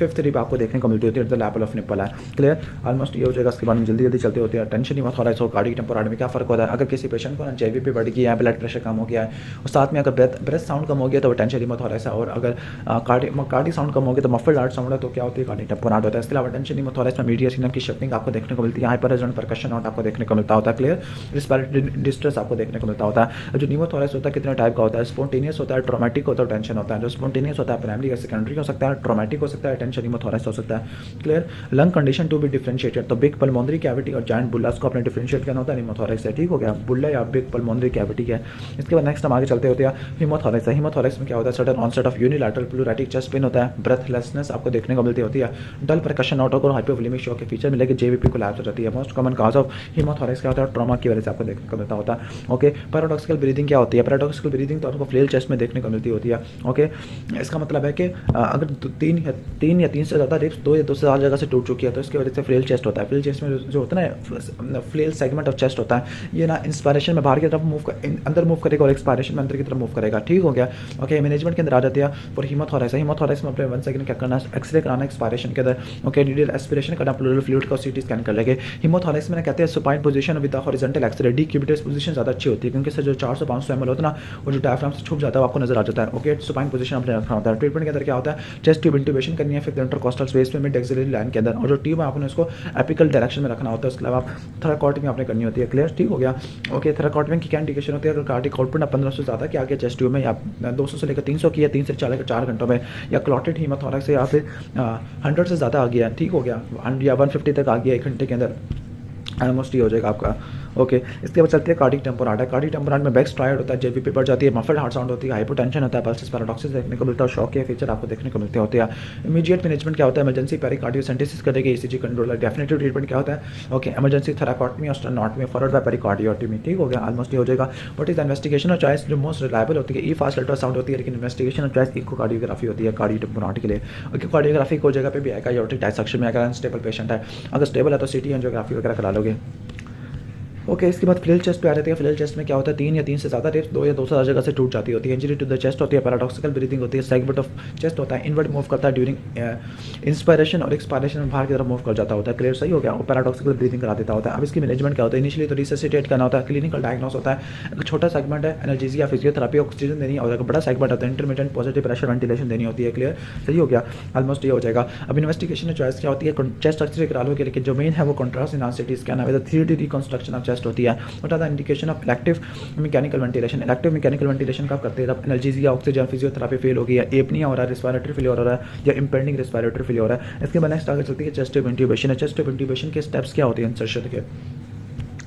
5th रिब आपको देखने को मिलती होती है द लेवल ऑफ निप्पल है। क्लियर, ऑलमोस्ट ये हो जाएगा। इसके बाद में जल्दी जल्दी चलते होते हैं। टेंशन नीमोथोरेक्स और कार्डिक टेम्पोराड में क्या फर्क होता है। अगर किसी पेशेंट को ना JVP बढ़ गई है, ब्लड प्रेशर कम हो गया है, और साथ में अगर ब्रेथ साउंड कम हो गया तो वो टेंशन नीमोथोरेक्स है, और अगर कार्डिक साउंड कम हो गया तो मफल्ड हार्ट साउंड है तो क्या होती है, कार्डिक टेम्पोराड होता है। इसके अलावा टेंशन नीमोथोरेक्स में मीडियस सिग्नल की शिफ्टिंग आपको देखने को मिलती है, हाइपर रेजोनेंट परकशन आउट आपको देखने को मिलता होता है। क्लियर, रिस्पिरेटरी डिस्ट्रेस आपको देखने को मिलता होता है। जो नीमोथोरेक्स होता है कितने टाइप का होता है, स्पॉन्टेनियस होता है, ट्रॉमेटिक होता है, टेंशन होता है। जो स्पॉन्टेनियस होता है प्राइमरी या सेकेंडरी हो सकता है, ट्रॉमेटिक हो सकता है, टेंशन नीमोथोरेक्स हो सकता है। Clear, lung condition to be differentiated, तो बिग पल्मोनरी कैविटी और जॉइंट बुल्ला को अपने डिफरेंशिएट करना होता है नीमोथोरेक्स से। ठीक हो गया, बुल्ला या बिग पल्मोनरी कैविटी है। इसके बाद नेक्स्ट हम आगे चलते होते हैं हीमोथोरेक्स। हीमोथोरेक्स में क्या होता है, sudden onset of unilateral pleuritic chest pain होता है, ब्रेथलेसनेस आपको देखने को मिलती होती है, डल परकशन आउट और हाइपोवोलेमिक शॉक के फीचर मिलेंगे, JVP कोलैप्स हो जाती है। Most common cause of haemothorax क्या होता है, ट्रॉमा की वजह से आपको देखने को मिलता होता है। ओके पैराडॉक्सिकल ब्रीदिंग क्या होती है, पैराडॉक्सिकल ब्रीदिंग तो आपको फ्लेल चेस्ट में देखने को मिलती होती है। ओके इसका मतलब है कि अगर 3 या 3 से ज़्यादा रिब्स 2 या 2 से ज़्यादा जगह से टूट चुकी है तो इसकी वजह से फ्लेल चेस्ट होता है। फ्लेल चेस्ट में जो होता है ना फ्लेल सेगमेंट ऑफ चेस्ट होता है, ये ना इंस्पायरेशन में बाहर की तरफ अंदर मूव करेगा और एक्सपायरेशन में अंदर की तरफ मूव करेगा। ठीक हो गया। ओके मैनेजमेंट के अंदर आ जाती है फॉर हीमोथोरेक्स। हीमोथोरेक्स में अपने 1 सेकंड क्या करना है, एक्सरे कराना एक्सपायरेशन के अंदर। ओके नीडल एस्पिरेशन करना, प्लूरल फ्लूइड का CT स्कैन कर लेंगे। हीमोथोरेक्स में कहते हैं supine position with the horizontal x ray, decubitus position ज़्यादा अच्छी होती है क्योंकि इससे जो 400-500 ml होता है ना वो जो डायफ्राम से छुप जाता है वो आपको नजर आ जाता है। ओके सुपाइन पोजीशन आपने रखना होता है। ट्रीटमेंट के अंदर क्या होता है, चेस्ट ट्यूब इंट्यूबेशन करनी है, फिर इंटरकोस्टल स्पेस में मिड एक्सिलरी लाइन के अंदर, और जो ट्यूब है आपने उसको एपिकल डायरेक्शन में रखना होता है। उसके अलावा थेराकोटमी आपने करनी होती है। क्लियर, ठीक हो गया। ओके थेराकोटमी की क्या इंडिकेशन होती है, अगर कार्डिक आउटपुट 1500 से ज़्यादा की आगे चेस्ट ट्यूब में, या 200 से लेकर 300 की, या 3 से 4 घंटों में, या क्लॉटेड हीमोथोरेक्स है, या फिर 100 से ज़्यादा आ गया, ठीक हो गया, या 150 तक आ गया 1 घंटे के अंदर, ऑलमोस्ट ये हो जाएगा आपका। ओके, इसके बाद चलते हैं कार्डिक टेम्पोराटा। कार्डिक टेम्पोराट में बैक स्ट्राइड होता है, जेबी बढ़ जाती है, मफल्ड हार्ट साउंड होती है, हाइपोटेंशन होता है, पल्सेस पैराडॉक्सिस देखने को मिलता है, शॉक के फीचर आपको देखने को मिलते होते हैं। इमीडिएट मैनेजमेंट क्या होता है, इमरजेंसी पेरिकार्डियोसेंटेसिस करेगी, ईसीजी कंट्रोलर। डेफिनेटिव ट्रीटमेंट क्या होता है, ओके, इमरजेंसी थेराकोटमी और स्टेनोटमी फॉलोड बाय पेरिकार्डियोटमी। ठीक हो गया, ऑलमोस्ट ये हो जाएगा। What is investigation of choice, जो मोस्ट रिलायबल होती है ई फास्ट अल्ट्रासाउंड होती है, लेकिन इन्वेस्टिगेशन ऑफ चॉइस इकोकार्डियोग्राफी होती है कार्डिक टेम्पोराट के लिए। इकोकार्डियोग्राफी को जगह पे भी आएगा, एओर्टिक डायसेक्शन में अगर अनस्टेबल पेशेंट है, अगर स्टेबल है तो सीटी एंजियोग्राफी वगैरह करा लोगे। ओके, इसके बाद फ्लेल चेस्ट पे आ जाते हैं। फ्लेल चेस्ट में क्या होता है, 3 या 3 से ज़्यादा रिब्स 2 या 2 से ज़्यादा जगह से टूट जाती होती है। इंजरी टू द चेस्ट होती है, पैराडॉक्सिकल ब्रीदिंग होती है, सेगमेंट ऑफ चेस्ट होता है, इनवर्ड मूव करता है ड्यूरिंग इंस्पायरेशन और एक्सपायरेशन में बाहर की तरफ मूव कर जाता होता है। क्लियर, सही हो गया। और पैराडॉक्सिकल ब्रीदिंग करा देता होता है। अब इसकी मैनेजमेंट क्या होता है, इनिशियली तो रिससिटेट करना होता है, क्लिनिकल डायग्नोस होता है। अगर छोटा सेगमेंट है, एनाल्जेसिया फिजियोथेरेपी ऑक्सीजन देनी है, और अगर बड़ा सेगमेंट होता है इंटरमीडिएट पॉजिटिव प्रेशर वेंटिलेशन देनी होती है। क्लियर, सही हो गया, ऑलमोस्ट ये हो जाएगा। अब इन्वेस्टिगेशन चॉइस क्या होती है, चेस्ट एक्सरे करा लोगे, लेकिन जो मेन है वो कॉन्ट्रास्ट इनासिटी स्कैन है, 3D रिकंस्ट्रक्शन ऑफ चेस्ट होती है। The indication of elective mechanical ventilation. Elective mechanical ventilation कब करते हैं, जब एनाल्जेसिया ऑक्सीजन फिजियोथेरेपी फेल हो गई है, एपनिया हो रहा है, रेस्पिरेटरी फेलियर हो रहा है, या इंपेंडिंग रेस्पिरेटरी फेलियर हो रहा है। इसके बाद नेक्स्ट आगे चलती है chest tube intubation. Chest tube intubation के स्टेप्स क्या होते हैं इंसर्शन के।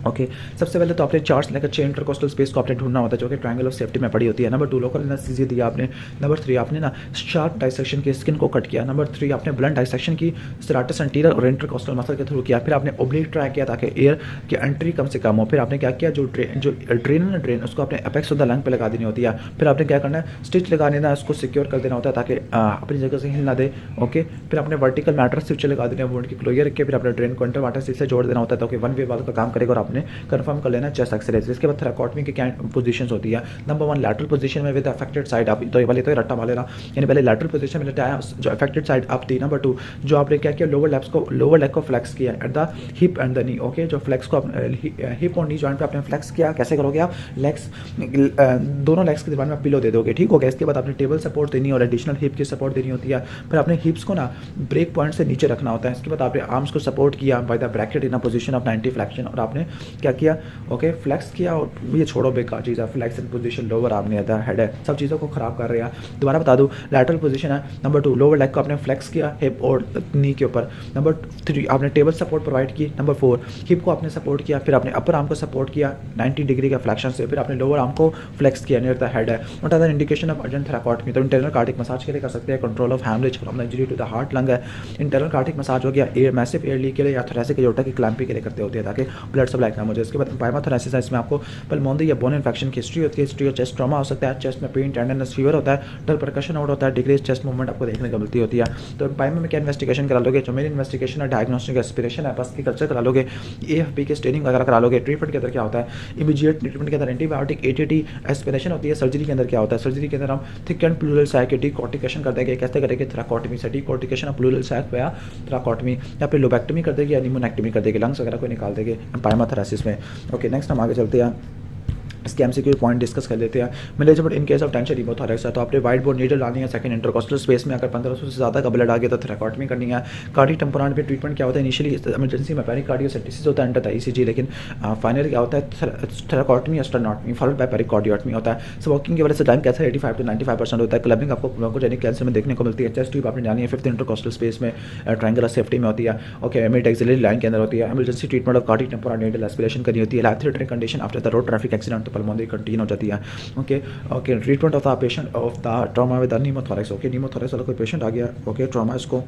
ओके, सबसे पहले तो आपने चार्ट्स लेकर चेन इंटरकोस्टल स्पेस को आपने ढूंढना होता है, जो कि ट्रायंगल ऑफ सेफ्टी में पड़ी होती है। नंबर 2 लोकल एनेस्थीसिया दिया आपने। नंबर 3 आपने ना शार्प डाइसेक्शन की स्किन को कट किया। नंबर 3 आपने ब्लंट डाइसेक्शन की सेराटस एंटीरियर और इंटरकोस्टल मसल के थ्रू किया। फिर आपने ओब्लिक ट्राई किया ताकि एयर की एंट्री कम से कम हो। फिर आपने क्या किया, जो ड्रेन उसको आपने अपेक्स ऑफ द लंग पे लगा देनी होती है। फिर आपने क्या करना है, स्टिच लगा देना, उसको सिक्योर कर देना होता है ताकि अपनी जगह से हिल ना दे। ओके, फिर आपने वर्टिकल मैटर स्विच लगा देना वुंड की क्लोजर रख के, फिर आपने ड्रेन को इंटर वाटर स्विच से जोड़ देना होता है ताकि वन वे वाल का काम करेगा, और आपने कन्फर्म कर लेना चेस्ट एक्सरे। इसके बाद थेराकोटमी की क्या पोजीशंस होती है। नंबर 1 लैटरल पोजीशन में विद अफेक्टेड साइड आप, तो ये वाले तो रट्टा मार लेना, यानी पहले लैटरल पोजीशन में लेटाया, जो अफेक्टेड साइड आप थी। नंबर 2 जो आपने क्या किया, लोअर लेग को फ्लेक्स किया at the hip and the knee. Okay, जो फ्लेक्स को हिप और नी जॉइंट पे आपने फ्लेक्स किया, कैसे करोगे आप, लेग्स दोनों लेग्स के दरमियान में पिलो दे दोगे। ठीक हो गया। इसके बाद आपने टेबल सपोर्ट देनी और एडिशनल हिप की सपोर्ट देनी होती है। फिर आपने हिप्स को ना ब्रेक पॉइंट से नीचे रखना होता है। इसके बाद आपने आर्म्स को सपोर्ट किया by the bracket in a position of 90 flexion, और आपने क्या किया, ओके, फ्लेक्स किया। और ये छोड़ो बेकार चीज़ है, फ्लेक्स इन पोजीशन लोअर आपने हेड है, सब चीज़ों को खराब कर रहे हैं। दोबारा बता दूं, लैटरल पोजीशन है। नंबर 2 लोअर लेग को आपने फ्लेक्स किया हिप और नी के ऊपर। नंबर 3 आपने टेबल सपोर्ट प्रोवाइड की। नंबर 4 हिप को आपने सपोर्ट किया, फिर आपने अपर आर्म को सपोर्ट किया 90 डिग्री का फ्लेक्शन से, फिर आपने लोअर आर्म को फ्लेक्स किया नियर द हेड है। What are the indication of urgent thoracotomy, तो इंटरनल कार्डिक मसाज के लिए कर सकते हैं, control of haemorrhage from the injury to the heart lung है। इंटरनल कार्डिक मसाज हो गया एयर मैसिव एयर लीक के लिए, या थोरेसिक एयोर्टा की क्लैंपिंग के लिए करते होते हैं ताकि ब्लड सप्लाई कम हो जाए। इसके बाद पाइमाथोरेसिस है, इसमें आपको पल्मोनरी या बोन इन्फेक्शन की हिस्ट्री होती है। हिस्ट्री और चेस्ट ट्रॉमा हो सकता है, चेस्ट में पेन टेंडरनेस फीवर होता है, डल परकशन आउट होता है, डिक्रीज चेस्ट मूवमेंट आपको देखने को मिलती होती है। तो पाइमा में क्या इन्वेस्टिगेशन करा लोगे, जो मेरी इन्वेस्टिगेशन है डायग्नोस्टिक एस्पिरेशन है, बस की कल्चर करा लोगे, AFP के स्टेनिंग वगैरह करा लोगे। ट्रीटमेंट के अंदर क्या होता है, इमीडिएट ट्रीटमेंट के अंदर एंटीबायोटिक ATT एस्पिरेशन होती है। सर्जरी के अंदर क्या होता है, सर्जरी के अंदर हम थिक एंड प्लूरल सैक के डिकॉर्टिकेशन कर देंगे। कैसे करेंगे, थेराकोटमी से डिकॉर्टिकेशन ऑफ प्लूरल सैक या थेराकोटमी, या फिर लोबेक्टमी कर देंगे या निमोनेक्टमी कर देंगे, लंग्स वगैरह को निकाल देंगे पाइमाथोरेसिस में। ओके, नेक्स्ट हम आगे चलते हैं, इसके MCQ पॉइंट डिस्कस कर लेते हैं। Management in case of tension haemothorax है, तो आपने वाइट बोर्ड नीडल डालनी है सेकंड इंटरकोस्टल स्पेस में। अगर 1500 से ज़्यादा का ब्लड आ गया तो थेराकोटमी करनी है। कार्डिक टेम्पोराट पे ट्रीटमेंट क्या होता है, इनिशियली इमरजेंसी में पेरिकार्डियोसेप्टिसिस होता है अंडर द ECG, लेकिन फाइनली क्या होता है, थेराकोटमी या स्टेनोटमी फॉलोड बाय पेरिकार्डियोटमी होता है। स्मोकिंग की वजह से टाइम कैंसर 85 to 95% होता है। क्लबिंग आपको ब्रोंकोजेनिक कैंसर में देखने को मिलती है। चेस्ट ट्यूब आपने जानी है 5th इंटरकोस्टल स्पेस में, ट्रायंगुलर सेफ्टी में होती है। ओके, मिड एक्सिलरी लाइन के अंदर होती है। Emergency treatment of cardiac tamponade needle aspiration करनी होती है। Life threatening condition after the road traffic accident, तो पल्मोनरी कंटीन हो जाती है। Okay, treatment of the patient of the trauma with pneumothorax. Okay, pneumothorax वाला कोई पेशेंट आ गया, ओके, ट्रॉमा इसको,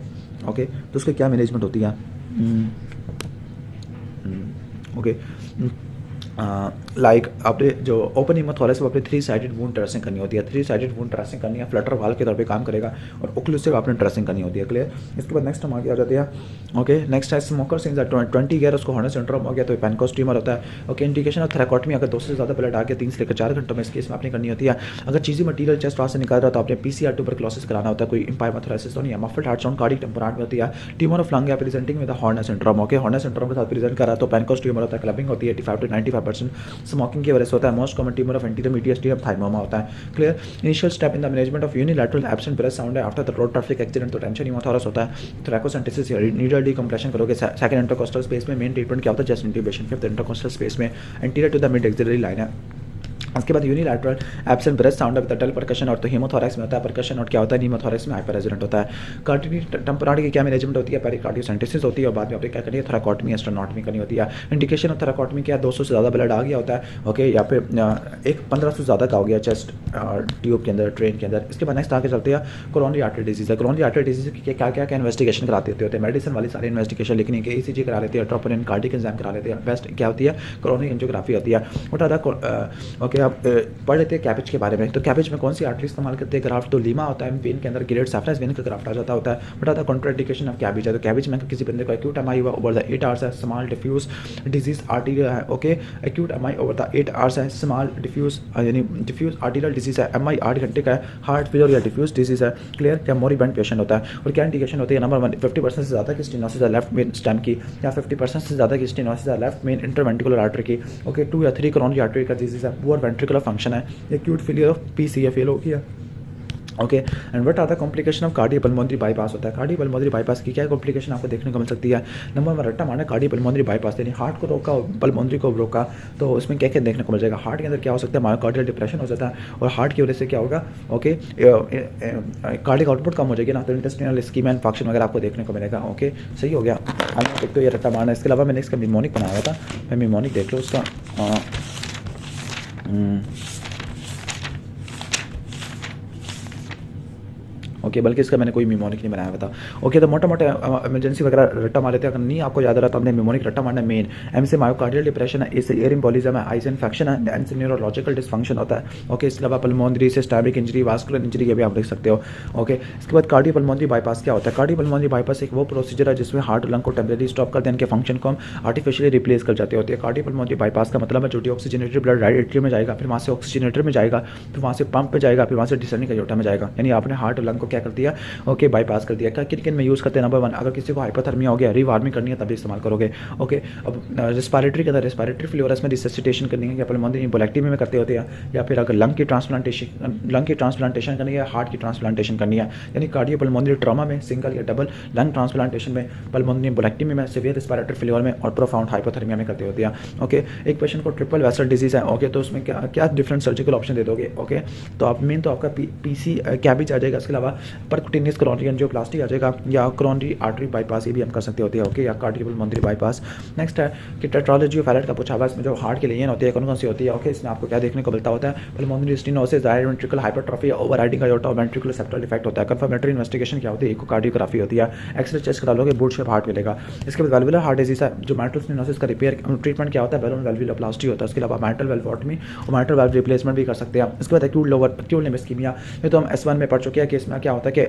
ओके, तो उसकी क्या मैनेजमेंट होती है। ओके, लाइक आपने जो ओपन हीमोथोरेक्स वो अपने 3 साइडेड वुंड ड्रेसिंग करनी होती है। 3 साइडेड वुंड ड्रेसिंग करनी है, फ्लटर वाल के तौर पे काम करेगा, और ओक्लूसिव आपने ड्रेसिंग करनी होती है। क्लियर। इसके बाद नेक्स्ट हम आगे आ जाते हैं। ओके, नेक्स्ट है स्मोकर सिंस 20 ईयर, उसको हॉर्नर सिंड्रोम हो गया तो पेनकोस ट्यूमर होता है। ओके, इंडिकेशन ऑफ थेराकोटमी, अगर 2 से ज़्यादा ब्लड आ गया 3 से लेकर 4 घंटों में इस केस में आपने करनी होती है। अगर चीज़ी मटीरियल चेस्ट वाल से निकाल रहा है तो आपने PCR ट्यूबरक्लोसिस कराना होता है। कोई पाइमाथोरेसिस तो नहीं है। मफल्ड हार्ट साउंड कार्डिक टेम्पोराट में होती है। ट्यूमर ऑफ लंग है presenting with Horner syndrome. Okay, Horner syndrome के साथ प्रेजेंट कर रहा है तो पेनकोस ट्यूमर होता है। क्लबिंग होती है 85 to 95%। स्मोकिंग की वजह से होता है। Most common tumour of anterior medium thymoma होता है। Clear. Initial step in the management of unilateral absent breast sound है after the road traffic accident, तो टेंशन हीमोथोरस होता है। थ्रैकोसेंटेसिस नीडल डिकम्प्रेशन करोगे। सेकंड इंटरकोस्टल स्पेस में मेन ट्रीटमेंट क्या होता है, chest intubation. 5th intercostal space में anterior to the mid axillary line है। उसके बाद unilateral absent breast sound with dull percussion और तो हीमोथोरैक्स में होता है परकशन और क्या होता है नीमोथोरैक्स में हाइपर रेजोनेंट होता है। कार्डियक टेम्पोरारी की क्या मैनेजमेंट होती है, पेरिकार्डियोसेंटेसिस होती है और बाद में आपने क्या करनी है थोरैकोटमी एस्ट्रोनॉटमी करनी होती है। इंडिकेशन ऑफ थोरैकोटमी क्या है, 200 से ज़्यादा ब्लड आ गया होता है ओके, या फिर एक 1500 से ज़्यादा का हो गया चेस्ट ट्यूब के अंदर ट्रेन के अंदर। इसके बाद नेक्स्ट आगे चलते हैं कोरोनरी आर्टरी डिजीज़ है। कोरोनरी आर्टरी डिजीज़ की क्या क्या क्या इन्वेस्टिगेशन कराते होते हैं, मेडिसिन वाली सारी इन्वेस्टिगेशन लिखनी है, ECG करा लेते हैं, ट्रोपोनिन कार्डियक एंजाइम करा लेते हैं। बेस्ट क्या होती है कोरोनरी एंजियोग्राफी होती है। उठा था ओके, आप पढ़ लेते हैं कैबेज के बारे में। तो कैबेज में कौन सी आर्टरी इस्तेमाल करते हैं, ग्राफ्ट तो लीमा होता है वेन के अंदर, ग्रेड सैफ्रस वेन का ग्राफ्ट आ जाता होता है। बट आता कॉन्ट्राइंडिकेशन ऑफ कैबेज है, तो कैबेज में किसी बंदे को एक्यूट एमआई हुआ ओवर द 8 आवर्स है, स्मॉल डिफ्यूज डिजीज आर्टीरियल है okay, acute MI over the 8 hours है, स्मॉल डिफ्यूज यानी डिफ्यूज आर्टीरियल डिजीज है, एमआई 8 घंटे का है, हार्ट फेलियर या डिफ्यूज डिजीज है, क्लियर क्या मोरिबेंड पेशेंट होता है। और क्या इंडिकेशन होती है, नंबर 1 50% से ज़्यादा की स्टेनोसिस है लेफ्ट मेन स्टेम की, या 50% से ज़्यादा की स्टेनोसिस है लेफ्ट मेन इंटरवेंट्रिकुलर आर्टरी की ओके, 2 या 3 कोरोनरी आर्टरी का डिजीज है, पुअर वेंट्रिकुलर फंक्शन है, acute failure of PCA fail हो गया okay. And what are the complication of cardiopulmonary bypass होता है। कार्डियोपल्मोनरी बाईपास की क्या कॉम्प्लिकेशन आपको देखने को मिल सकती है। नंबर 1 रट्टा मारना कार्डियोपल्मोनरी बाईपास, यानी हार्ट को रोका पल्मोनरी को रोका, तो उसमें क्या क्या देखने को मिल जाएगा। हार्ट के अंदर क्या हो सकता है, मायोकार्डियल डिप्रेशन हो जाता है और हार्ट की वजह से क्या होगा ओके, कार्डियक आउटपुट कम हो जाएगी ना, तो इंटेस्टिनल स्कीमा इन्फेक्शन वगैरह आपको देखने को मिलेगा ओके। सही हो गया, हम देखते हो ये रट्टा मारना। इसके अलावा मैंने इसका मिमोनिक बनाया था, मैं मिमोनिक देख लो उसका ओके, बल्कि इसका मैंने कोई मिमोनिक नहीं बनाया हुआ था ओके। तो मोटा मोटा इमरजेंसी वगैरह रट्टा मार लेते हैं, अगर नहीं आपको याद आ रहा तो हमने मिमोनिक रट्टा मारना है। मेन एम से मायोकार्डियल डिप्रेशन है, इससे एयर एम्बोलिज्म है, आई से इन्फेक्शन है, एन से न्यूरोलॉजिकल डिसफंक्शन होता है ओके। इसके अलावा pulmonary systemic injury, vascular injury, ये भी आप देख सकते हो ओके। इसके बाद कार्डियोपल्मोनरी बाईपास क्या होता है। कार्डियोपल्मोनरी बाईपास एक वो प्रोसीजर है जिसमें हार्ट लंग को टेम्परेरी स्टॉप कर दें, इनके फंक्शन को हम आर्टिफिशियली रिप्लेस कर जाते होते हैं। कार्डियोपल्मोनरी बाईपास का मतलब है जो ऑक्सीजनेटेड ब्लड राइट एट्रियम में जाएगा, फिर वहाँ से ऑक्सीजनेटर में जाएगा, फिर वहाँ से पंप पे जाएगा, फिर वहाँ से डिसेंडिंग एयोर्टा में जाएगा, यानी आपने हार्ट और लंग को क्या कर दिया ओके बाईपास कर दिया। क्या किन किन में यूज़ करते हैं, नंबर 1 अगर किसी को हाइपोथर्मिया हो गया, रीवार्मिंग करनी है तभी इस्तेमाल करोगे ओके। अब रेस्पिरेटरी के अंदर रेस्पिरेटरी फ्लोरस में रिससिटेशन करनी है, या पल्मोनरी एम्बोलेक्टमी में करते होते हैं, या फिर अगर लंग की ट्रांसप्लांटेशन करनी है, हार्ट की ट्रांसप्लांटेशन करनी है, यानी कार्डियोपल्मोनरी ट्रॉमा में सिंगल या डबल, लंग ट्रांसप्लांटेशन में, पल्मोनरी एम्बोलेक्टमी में, सीवियर रेस्पिरेटरी फेलियर में और प्रोफाउंड हाइपोथर्मिया में करते होते हैं ओके। एक पेशेंट को ट्रिपल वेसल डिजीज है ओके, तो उसमें क्या क्या डिफरेंट सर्जिकल ऑप्शन दे दोगे ओके। तो आप मेन तो आपका PC कैबिज आ जाएगा, इसके अलावा परक्यूटेनियस कोरोनरी एंजियोप्लास्टी आ जाएगा, या कोरोनरी आर्टरी बाईपास ये भी हम कर सकते होते हैं ओके, या कार्डियोपल्मोनरी बाईपास। नेक्स्ट है कि टेट्रोलॉजी ऑफ हैलेट का पूछा हुआ, इसमें जो हार्ट की लेन होती है कौन कौन सी होती है ओके। इसमें आपको क्या देखने को मिलता होता है, pulmonary stenosis, right ventricle hypertrophy, overriding aorta और वेंट्रिकुलर सेप्टल डिफेक्ट होता है। कंफर्मेटरी इन्वेस्टिगेशन क्या होती है, इकोकार्डियोग्राफी होती है, एक्सरे चेस्ट करा लोगे बूट शेप हार्ट मिलेगा। इसके बाद वेल्वुलर हार्ट डिजीज है, जो माइट्रल स्टेनोसिस का रिपेयर ट्रीटमेंट क्या होता है, बैलून वेल्वुलोप्लास्टी होता है। इसके अलावा माइट्रल वेल्वोटमी और माइट्रल वेल्व रिप्लेसमेंट भी कर सकते हैं। इसके बाद एक्यूट लिम्ब इस्कीमिया, ये तो हम S1 में पढ़ चुके हैं कि इसमें क्या होता है कि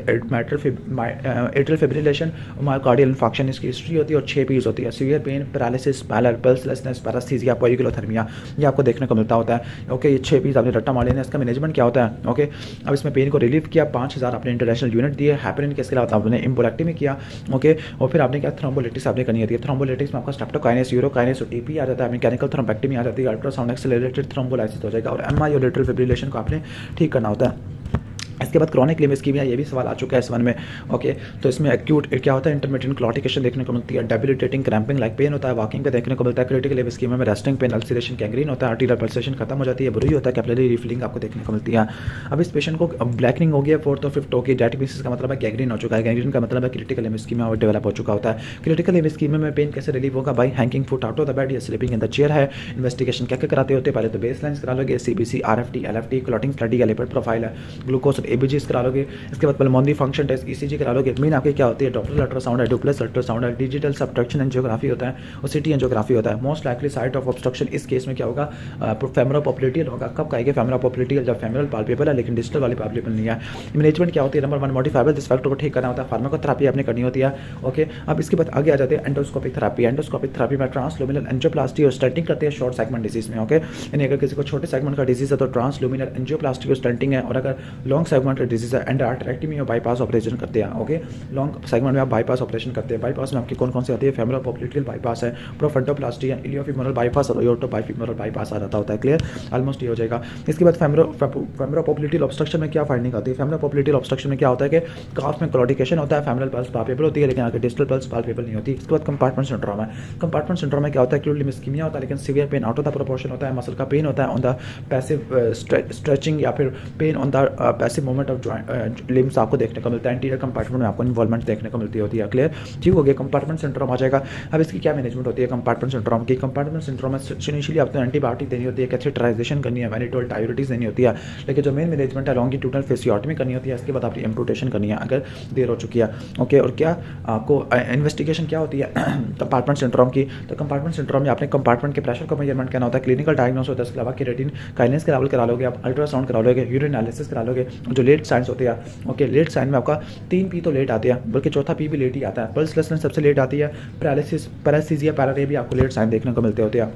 एट्रियल फिब्रिलेशन, मायोकार्डियल इन्फेक्शन इसकी हिस्ट्री होती है और 6 P's होती है, सीवियर पेन, पैरालिसिस, पल्सलेसनेस, पैरास्थीसिया, पोइकुलोथर्मिया, ये आपको देखने को मिलता होता है ओके। ये 6 P's आपने रट्टा मार लेना। इसका मैनेजमेंट क्या होता है ओके। अब इसमें पेन को रिलीव किया, 5000 आपने इंटरनेशनल यूनिट दिए, हैपेनिन के इसके अलावा आपने एम्बोलेक्टमी किया ओके। और फिर आपने क्या थ्रोम्बोलिटिक्स आपने करनी होती है। थ्रोम्बोलिटिक्स में आपका स्ट्रेप्टोकाइनेस, यूरोकाइनेस और TP आ जाता है, मैकेनिकल थ्रोम्बेक्टमी आ जाती है, अल्ट्रासाउंड एक्सेलरेटेड थ्रोम्बोलाइसिस हो जाएगा, और MI और लेटरल फिब्रिलेशन को आपने ठीक करना होता है। इसके बाद क्रॉनिक लिम्ब इस्कीमिया, ये भी सवाल आ चुका है S1 में ओके। तो इसमें एक्यूट क्या होता है, इंटरमिटेंट क्लॉटिकेशन देखने को मिलती है, डेबिलिटेटिंग क्रैम्पिंग लाइक पेन होता है, वॉकिंग पे देखने को मिलता है। क्रिटिकल लिम्ब इस्कीमिया में रेस्टिंग पेन, अल्सरेशन, गैंग्रीन होता है, आर्टीरियल पल्सेशन खत्म हो जाती है, बुरी होता है, कैपिलरी रिफिलिंग आपको देखने को मिलती है। अब इस पेशेंट को ब्लैकनिंग हो गया 4th और 5th हो गई, डायबिटीज का मतलब है गैंग्रीन हो चुका है, गैंग्रीन का मतलब है क्रिटिकल लिम्ब इस्कीमिया और डेवलप हो चुका होता है। क्रिटिकल लिम्ब इस्कीमिया में पेन कैसे रिलीव होगा, by hanging foot out of the bed या स्लीपिंग इन द चेयर है। इन्वेस्टिगेशन क्या क्या कराते होते हैं, पहले तो बेस लाइन्स करा लोगे, CBC, RFT, LFT, clotting study या लिपिड प्रोफाइल है, ग्लूकोज और ABGs करा लोगे। इसके बाद पल्मोनरी फंक्शन टेस्ट ECG करा लोगे। मेन आपके क्या होती है, डॉप्लर अल्ट्रासाउंड है, डुप्लेक्स अल्ट्रासाउंड है, डिजिटल सबट्रैक्शन एंजियोग्राफी होता है और CT एंजियोग्राफी होता है। Most likely site of obstruction इस केस में क्या होगा, फेमोरल पॉप्युलेटियल होगा। कब कहेंगे फेमोरल पॉप्युलेटियल, जब फेमोरल पाल्पेबल है लेकिन डिस्टल वाली पाल्पेबल नहीं है। मैनेजमेंट क्या होती है, नंबर 1 मॉडिफाइबल दिस फैक्टर को ठीक करना होता है, फार्माकोथेरेपी आपने करनी होती है ओके। अब इसके बाद आगे आ जाते हैं एंडोस्कोपिक थेरेपी। एंडोस्कोपिक थेरेपी में ट्रांसल्यूमिनल एंजियोप्लास्टी और स्टेंटिंग करते हैं शॉर्ट सेगमेंट डिजीज में ओके। यानी अगर किसी को छोटे सेगमेंट का डिजीज है तो ट्रांसल्यूमिनल एंजियोप्लास्टी और स्टेंटिंग है, और अगर लॉन्ग सेगमेंट डिजीज है एंडार्टेक्टमी और बाईपास ऑपरेशन करते हैं। ओके, लॉन्ग सेगमेंट में आप बाईपास ऑपरेशन करते हैं। बाईपास में आपकी कौन कौन सी आती है? फेमोरल पोप्लिटियल बाईपास है, प्रोफंडोप्लास्टी है, इलियोफीमोरल बाईपास और एओर्टो बाईफीमोरल बाईपास आ जाता होता है। क्लियर, ऑलमोस्ट ये हो जाएगा। इसके बाद फेमोरल पोप्लिटियल ऑब्स्ट्रक्शन में क्या फाइंडिंग आती है? फेमोरल पोप्लिटियल ऑब्स्ट्रक्शन में क्या होता है कि काफ में क्लॉडिकेशन होता है, फेमोरल पल्स पाल्पेबल होती है लेकिन आगे डिस्टल पल्स पाल्पेबल नहीं होती। इसके बाद कंपार्टमेंट सिंड्रोम है। कंपार्टमेंट सिंड्रोम में क्या होता है? एक्यूट लिम्ब इस्कीमिया होता है लेकिन severe pain out of the proportion होता है, मसल का पेन होता है ऑन द पैसिव स्ट्रेचिंग या फिर pen on the passive movement of joint limbs आपको देखने को मिलता है। इंटीरियर कंपार्टमेंट में आपको इन्वॉल्वमेंट देखने को मिलती होती है। क्लियर, ठीक हो गया, कंपार्टमेंट सिंड्रोम आ जाएगा। अब इसकी क्या मैनेजमेंट होती है कंपार्टमेंट सिंड्रोम की? कंपार्टमेंट सिंड्रोम में इनिशियली आपको एंटीबायोटिक देनी होती है, कैथेटराइजेशन करनी है, मैनिटोल डायूरेटिक्स देनी होती है, लेकिन जो मेन मैनेजमेंट है लॉन्गिट्यूडनल फेसियोटमी करनी होती है। इसके बाद आपकी एम्पुटेशन करनी है अगर देर हो चुकी है। ओके, और क्या आपको इन्वेस्टिगेशन क्या होती है कंपार्टमेंट सिंड्रोम की? तो कंपार्टमेंट सिंड्रोम में आपने कंपार्टमेंट के प्रेशर का मेजरमेंट करना होता है, क्लिनिकल डायग्नोस होता है, इसके अलावा केरेटिन काइनेस के लेवल करा लोगे, आप अल्ट्रासाउंड करा लोगे, यूरिन एनालिसिस करा लोगे, जो लेट साइंस होते हैं। ओके, लेट साइन में आपका 3P तो लेट आते हैं, बल्कि चौथा P भी लेट ही आता है। पल्सलेसनेस सबसे लेट आती है, पैरालिसिस या पैरारे भी आपको लेट साइन देखने को मिलते होते हैं।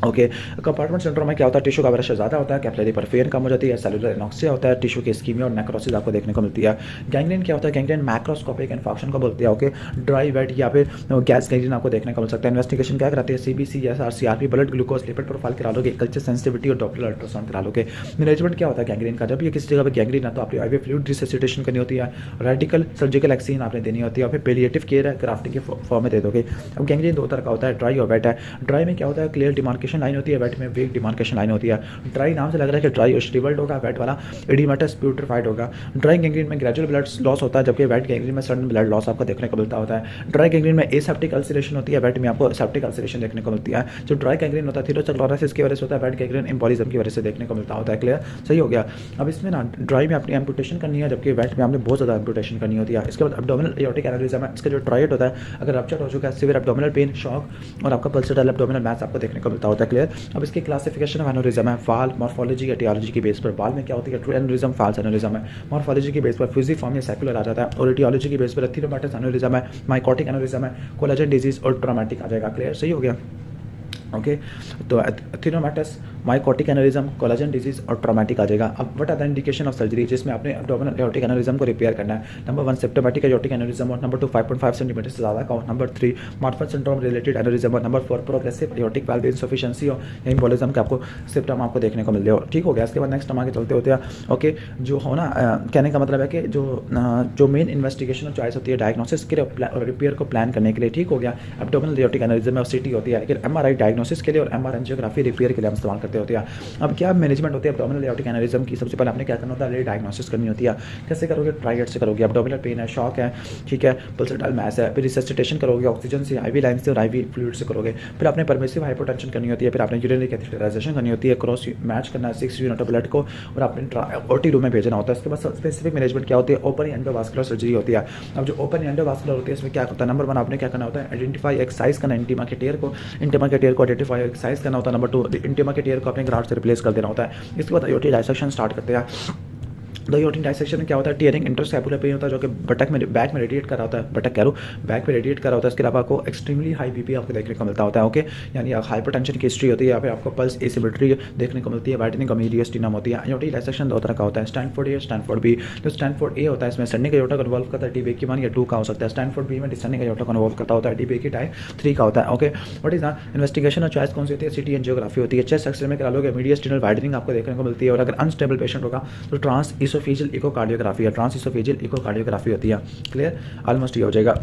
ओके, कंपार्टमेंट सिंड्रोम में क्या होता है? टिश्यू का प्रेशर ज़्यादा होता है, कैपिलरी परफेरियन कम हो जाती है, सेलुलर एनॉक्सिया होता है, टिश्यू की इस्कीमिया और नेक्रोसिस आपको देखने को मिलती है। गैंग्रीन क्या होता है? गैंग्रीन मैक्रोस्कोपिक इन्फेक्शन को बोलते हैं। ओके, ड्राई वेट या फिर गैस गैंग्रीन आपको देखने को मिल सकता है। इन्वेस्टिगेशन क्या कराती है? CBC या CRP, blood glucose, lipid profile करा लोगे, कल्चर सेंसिटिविटी और डॉप्लर अल्ट्रासाउंड करा लोगे। मैनेजमेंट क्या होता है गैंग्रीन का? जब ये किसी जगह पर गैंग्रीन है तो आपकी IV फ्लूइड रिससिटेशन करनी होती है, रेडिकल सर्जिकल एक्सीन आपने देनी होती है, और फिर पेलिएटिव केयर है, ग्राफ्टिंग के फॉर्म में दे दोगे। अब गैंग्रीन दो तरह का होता है, ड्राई और वेट है। ड्राई में क्या होता है? क्लियर डिमार्केशन लाइन होती है, वेट में वीक डिमार्केशन लाइन होती है। ड्राई नाम से लग रहा है कि ड्राई और श्रिवल्ड होगा, वेट वाला एडिमेटस प्यूट्रिफाइड होगा। ड्राई गैंग्रीन में ग्रेजुअल ब्लड लॉस होता है, जबकि वेट गैंग्रीन में सडन ब्लड लॉस आपको देखने को मिलता होता है। ड्राई गैंग्रीन में एसेप्टिक अल्सरेशन होती है, वेट में आपको सेप्टिक अल्सरेशन देखने को मिलती है। जो ड्राई गैंग्रीन होता है थीरोस्क्लेरोसिस की वजह से होता है, वेट गैंग्रीन एम्बोलिज्म की वजह से देखने को मिलता होता है। क्लियर, सही हो गया। अब इसमें ना ड्राई में अपनी एम्पुटेशन करनी है, जबकि वेट में आपने बहुत ज़्यादा एम्पुटेशन करनी होती है। इसके बाद एब्डोमिनल एओर्टिक एनेरिज्म है। इसका जो ट्रायड होता है, अगर रप्चर हो चुका है, सिवियर एब्डोमिनल पेन, शॉक और आपका पल्सटाइल एब्डोमिनल मैस आपको देखने को मिलता होता है। क्लियर, अब इसकी क्लासिफिकेशन ऑफ एनेरिज्म है, वाल मॉर्फोलॉजी एटियोलॉजी की बेस पर। वाल में क्या होती है? ट्रू एनेरिज्म, फॉल्स एनेरिज्म है। मॉर्फोलॉजी की बेस पर फ्यूजिफॉर्म या सेक्युलर आ जाता है, और एटियोलॉजी की बेस पर एथिरोमाटस एनेरिज्म है, माइकोटिक एनेरिज्म है, कोलाजन डिजीज और ट्रॉमेटिक आ जाएगा। क्लियर, सही हो गया। ओके, तो atheromatous, mycotic aneurysm, collagen disease और ट्रॉमेटिक आ जाएगा। अब what are the indication of surgery, जिसमें आपने एब्डोमिनल एओर्टिक एनेरिज्म को रिपेयर करना है? नंबर 1 सिम्प्टोमेटिक एओर्टिक एनेरिज्म, और नंबर 2 5.5 सेंटीमीटर से ज़्यादा का, और number 3 Marfan syndrome related aneurysm, और number 4 progressive aortic valve insufficiency और एम्बोलिज्म के आपको सिम्टम आपको देखने को मिल रहे हो। ठीक हो गया। इसके बाद नेक्स्ट हम आगे चलते होते हैं। ओके, जो हो ना कहने का मतलब है कि जो मेन इन्वेस्टिगेशन और चॉइस होती है डायग्नोसिस के लिए और रिपेयर को प्लान करने के लिए, ठीक हो गया, एब्डोमिनल एओर्टिक एनेरिज्म और CT होती है, लेकिन MRI डायग्नोसिस के लिए और MR एंजियोग्राफी रिपेयर के लिए हम इस्तेमाल करते होते हैं। अब क्या मैनेजमेंट होती है एब्डोमिनल एओर्टिक एनेरिज्म की? सबसे पहले आपने क्या करना होता है? डायग्नोसिस करनी होती है। कैसे करोगे? ट्राइएड से करोगे। एब्डोमिनल पेन है, शॉक है, ठीक है, पल्सटाइल मैस है, फिर रिससिटेशन करोगे, ऑक्सीजन से, IV लाइन से और IV फ्लूइड से करोगे। फिर आपने परमिसिव हाइपोटेंशन करनी होती है, फिर आपने यूरिनरी कैथेटराइजेशन करनी होती है, क्रॉस मैच करना है 6 यूनिट ऑफ ब्लड को, और आपने OT रूम में भेजना होता है। इसके बाद स्पेसिफिक मैनेजमेंट क्या होती है? ओपन एंडोवास्कुलर सर्जरी होती है। अब जो ओपन एंडोवास्कुलर होती है इसमें क्या होता है? नंबर 1 आपने क्या करना होता है? आइडेंटिफाई एक्साइज करना इंटीमा के टेयर को आइडेंटिफाई एक्साइज करना होता है। नंबर 2 इंटीमा के टेयर को अपने ग्राफ्ट से रिप्लेस कर देना होता है। इसके बाद एओर्टिक डायसेक्शन स्टार्ट करते हैं। द एओर्टिक डायसेक्शन में क्या होता है? टीयरिंग इंटरस्कैपुलर पेन होता है, जो कि बटक में बैक में रेडिएट कर रहा होता है, बटक कह लो बैक में रेडिएट कर रहा होता है। इसके अलावा आपको एक्सट्रीमली हाई BP आपको देखने को मिलता होता है। ओके, यानी हाइपरटेंशन की हिस्ट्री होती है, या फिर आपको पल्स एसिमेट्री देखने को मिलती है, वाइटनिंग कमीडियस्टिनम होती है। एओर्टिक डायसेक्शन दो तरह का होता है, स्टैनफोर्ड A, स्टैनफोर्ड B। जो स्टैनफोर्ड A होता है इसमें सेंडिंग एओर्टा को इन्वॉल्व करता है, DBAK 1 या 2 का हो सकता है। स्टैनफोर्ड B में डिसेंडिंग एओर्टा को इन्वॉल्व करता होता है, DBAK टाइप 3 का होता है। Okay, what is the investigation और चॉइस कौन सी होती है? CT एंजियोग्राफी होती है। चेस्ट एक्सरे में करा लोगे, मीडियस्टिनल वाइडनिंग आपको देखने को मिलती है, और अगर अनस्टेबल पेशेंट होगा तो ट्रांस इसोफेजियल इकोकार्डियोग्राफी है, ट्रांस इसोफेजियल इकोकार्डियोग्राफी होती है। क्लियर, ऑलमोस्ट ये हो जाएगा।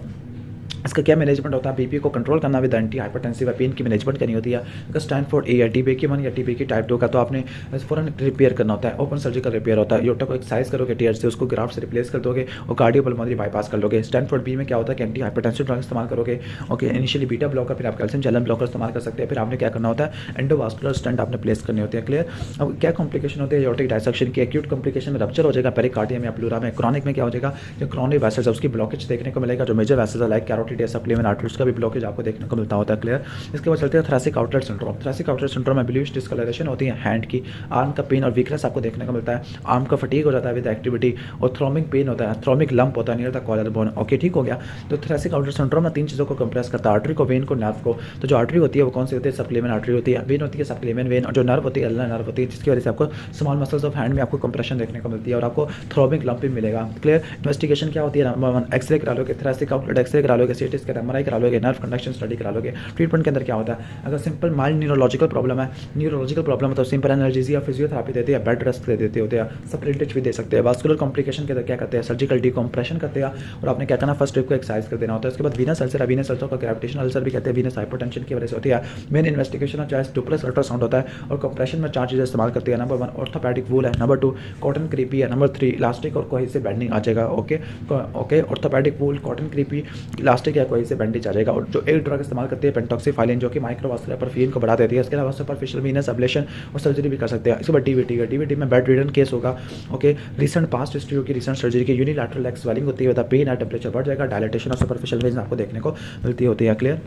इसका क्या मैनेजमेंट होता है? BP को कंट्रोल करना विद एंटी हाइपरटेंसिव पेन की मैनेजमेंट करनी होती है। अगर स्टैनफोर्ड A या DBAK 1 या DBAK टाइप 2 का, तो आपने फौरन रिपेयर करना होता है, ओपन सर्जिकल रिपेयर होता है। एओर्टा को एक्साइज करोगे टीयर से, उसको ग्राफ्ट से रिप्लेस कर दोगे और कार्डियोपल्मोनरी बाईपास कर लोगे। स्टैनफोर्ड B में क्या होता है कि एंटी हाइपरटेंसिव ड्रग इस्तेमाल करोगे। ओके, इनिशियली बीटा ब्लॉकर, फिर आप कैल्शियम चैनल ब्लॉकर इस्तेमाल कर सकते हैं। फिर आपने क्या करना होता है? एंडोवास्कुलर स्टंट आपने प्लेस करनी होती है। क्लियर। अब क्या कॉम्प्लिकेशन होती है एओर्टिक डायसेक्शन की? एक्यूट कॉम्प्लिकेशन में रप्चर हो जाएगा पेरिकार्डियम या प्लूरा में। क्रॉनिक में क्या हो जाएगा? जो क्रॉनिक वेसल्स है उसकी ब्लॉकेज देखने को मिलेगा। जो मेजर वेसल्स है लाइक कैरोटिड कैरोटिड या सप्लीमेंट आर्टरीज का भी ब्लॉकेज आपको देखने को मिलता होता है। क्लियर। इसके बाद चलते हैं thoracic outlet syndrome. Thoracic outlet syndrome में ब्लूइश डिस्कलरेशन होती है हैंड की, आर्म का पेन और वीकनेस आपको देखने को मिलता है, आर्म का फटीग हो जाता है विद एक्टिविटी, और थ्रोमिंग पेन होता है, थ्रोमिक लंप होता है near the collar bone. Okay, ठीक हो गया। तो थोरेसिक आउटलेट सिंड्रोम में तीन चीज़ों को कंप्रेस करता है, आर्टरी को, वेन को, नर्व को। तो जो आर्टरी होती है वो कौन सी होती है? सप्लीमेंट आर्टरी होती है, वेन होती है सप्लीमेंट वेन, और जो नर्व होती है अल्नर नर्व होती है, जिसकी वजह से आपको स्मॉल मसल्स ऑफ हैंड में आपको कंप्रेशन देखने को मिलती है और आपको थ्रोबिंग लंप भी मिलेगा। क्लियर। इन्वेस्टिगेशन क्या होती है? नंबर 1 एक्सरे करा लोगे, थोरेसिक आउटलेट एक्सरे करा लोगे, सीटी स्कैन एमआरआई करा लोगे, नर्व कंडक्शन स्टडी करा लोगे। ट्रीटमेंट के अंदर क्या होता है? अगर सिंपल माइल्ड न्यूरोलॉजिकल प्रॉब्लम है, न्यूरोलॉजिकल प्रॉब्लम है तो सिंपल एनाल्जेसिया फिजियोथेरेपी देते हैं, बेड रेस्ट दे देते होते हैं, सप्लिमेंट्स भी दे सकते हैं। वास्कुलर कॉम्प्लिकेशन के अंदर क्या करते हैं? सर्जिकल डिकम्प्रेशन करते हैं और आपने क्या करना, फर्स्ट ट्रिप को एक्सरसाइज कर देना होता है। उसके बाद वीनस अल्सर, वीनस अल्सर को ग्रेविटेशनल अल्सर भी कहते हैं, वीनस हाइपरटेंशन की वजह से होती है। Main investigation of chest duplex ultrasound होता है और कंप्रेशन में चार चीज़ें इस्तेमाल करती है। नंबर 1 ऑर्थोपेडिक वूल है, नंबर 2 कॉटन क्रीपी है, नंबर 3 इलास्टिक और कोहेसिव बैंडिंग आ जाएगा। ओके ओके, ऑर्थोपेडिक वूल, कॉटन क्रीपी, इलास्टिक या कोहेसिव बैंडेज आ जाएगा। और जो एक ड्रग इस्तेमाल करती है पेंटॉक्सीफाइलिन, जो कि माइक्रोवास्कुलर परफ्यूजन को बढ़ा देती है। इसके अलावा सुपरफिशियल वीनस एब्लेशन और सर्जरी भी कर सकते हैं। इसके बाद डीवीटी है, डीवीटी में बेड रिडन केस होगा। ओके, रिसेंट पास्ट हिस्ट्री होगी, रिसेंट सर्जरी की, यूनिलैटरल लेग स्वेलिंग होती है, पेन है, टेम्परेचर बढ़ जाएगा, डायलिटेशन और सुपरफिशियल वेन्स आपको देखने को मिलती होती है। Clear.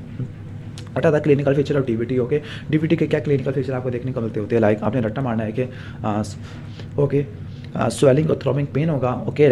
But the clinical feature of DVT. Okay, DVT के क्या क्लिनिकल फीचर आपको देखने को मिलते होते हैं? लाइक आपने रट्टा मारना है कि ओके स्वेलिंग और थ्रोबिंग पेन होगा। ओके,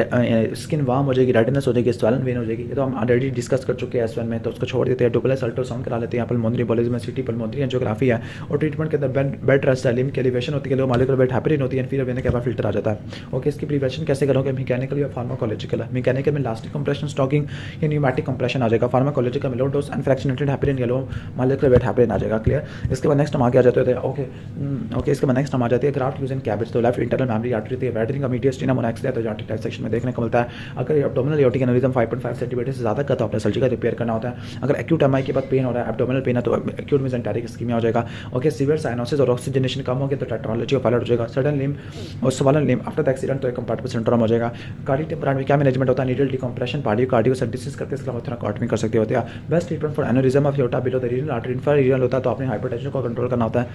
स्किन वार्म हो जाएगी, रेडनेस हो जाएगी, स्वेलन वेन हो जाएगी। ये तो हम ऑलरेडी डिस्कस कर चुके हैं एस1 में, तो उसको छोड़ देते हैं। डुप्लेक्स अल्ट्रासाउंड करा लेते हैं, pulmonary embolism, city pulmonary angiography है। और ट्रीटमेंट के अंदर बेड रेस्ट है, लिम्ब की एलिवेशन होती है, लो मॉलिक्यूलर वेट हैपरिन होती है, फिर वेन के बाद फिल्टर आ जाता है। ओके, इसकी प्रिवेंशन कैसे करोगे? मैकेनिकल या फार्माकोलॉजिकल है। मैकेनिकल में इलास्टिक कंप्रेशन स्टॉकिंग या न्यूमैटिक कंप्रेशन आ जाएगा। फार्माकोलॉजिकल में लो डोज अनफ्रैक्शनेटेड हैपरिन या लो मॉलिक्यूलर वेट हैपरिन आ जाएगा। क्लियर। इसके बाद नेक्स्ट हम आगे आ जाते हैं। ओके, इसके बाद नेक्स्ट हम आ जाते हैं ग्राफ्ट यूजिंग कैबेज। तो लेफ्ट इंटरनल मेमोरी आर्टरी होती है, वेटरिंग का मीडियस्टिनम एक्स तो जार्टिक सेक्शन में देखने को मिलता है। अगर एब्डोमिनल एओर्टिक एनेरिज्म 5.5 सेंटीमीटर से ज़्यादा का तो आपने सर्जिकल रिपेयर करना होता है। अगर एक्यूट एमआई के बाद पेन हो रहा है, एब्डोमिनल पेन है, तो एक्यूट मेसेंटेरिक इस्कीमिया हो जाएगा। ओके, सीवियर साइनोसिस और ऑक्सीजनेशन कम हो गया तो टेट्रालॉजी ऑफ अलर्ट हो जाएगा। सडन लिम्ब और swollen limb after the accident तो एक कंपार्टमेंट सिंड्रोम हो जाएगा। कार्डियक टेम्परेचर में क्या मैनेजमेंट होता है? नीडल डिकम्प्रेशन, कार्डियोसेंटेसिस करके इसका मतलब कॉटमी कर सकते होते हैं। Best treatment for aneurysm of aorta below the renal artery, infrarenal होता है तो आपने हाइपरटेंशन को कंट्रोल करना होता है।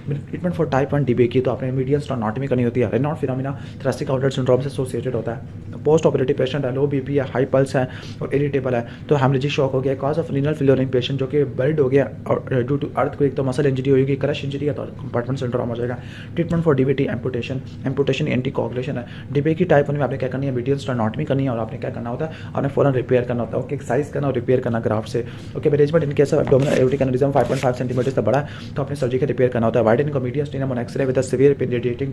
ट्रीटमेंट फॉर टाइप 1 डीबी की तो आपने मीडियन स्टेनोटॉमी करनी होती है। Raynaud phenomena thoracic outlet syndrome से एसोसिएटेड होता है। पोस्ट ऑपरेटिव पेशेंट है, लो बीपी है, हाई पल्स है और इरिटेबल है, तो हेमरेजिक शॉक हो गया। Cause of renal failure patient जो कि बेल्ट हो गया और ड्यू टू अर्थक्वेक तो मसल इंजरी होगी, क्रश इंजरी है तो कंपार्टमेंट सिंड्रोम हो जाएगा। Treatment for DVT amputation, amputation anticoagulation है। डीबी की टाइप 1 में आपने क्या करनी है? मीडियन स्टेनोटॉमी करनी है और आपने क्या करना होता है? आपने फौरन रिपेयर करना होता है। ओके, एक्सरसाइज करना और रिपेयर करना ग्राफ्ट से। Okay, management in case of abdominal aortic aneurysm 5.5 centimetre से बड़ा है तो आपने सर्जिकल रिपेयर करना होता है। वाइडनिंग को median sternum on x-ray with severe pain radiating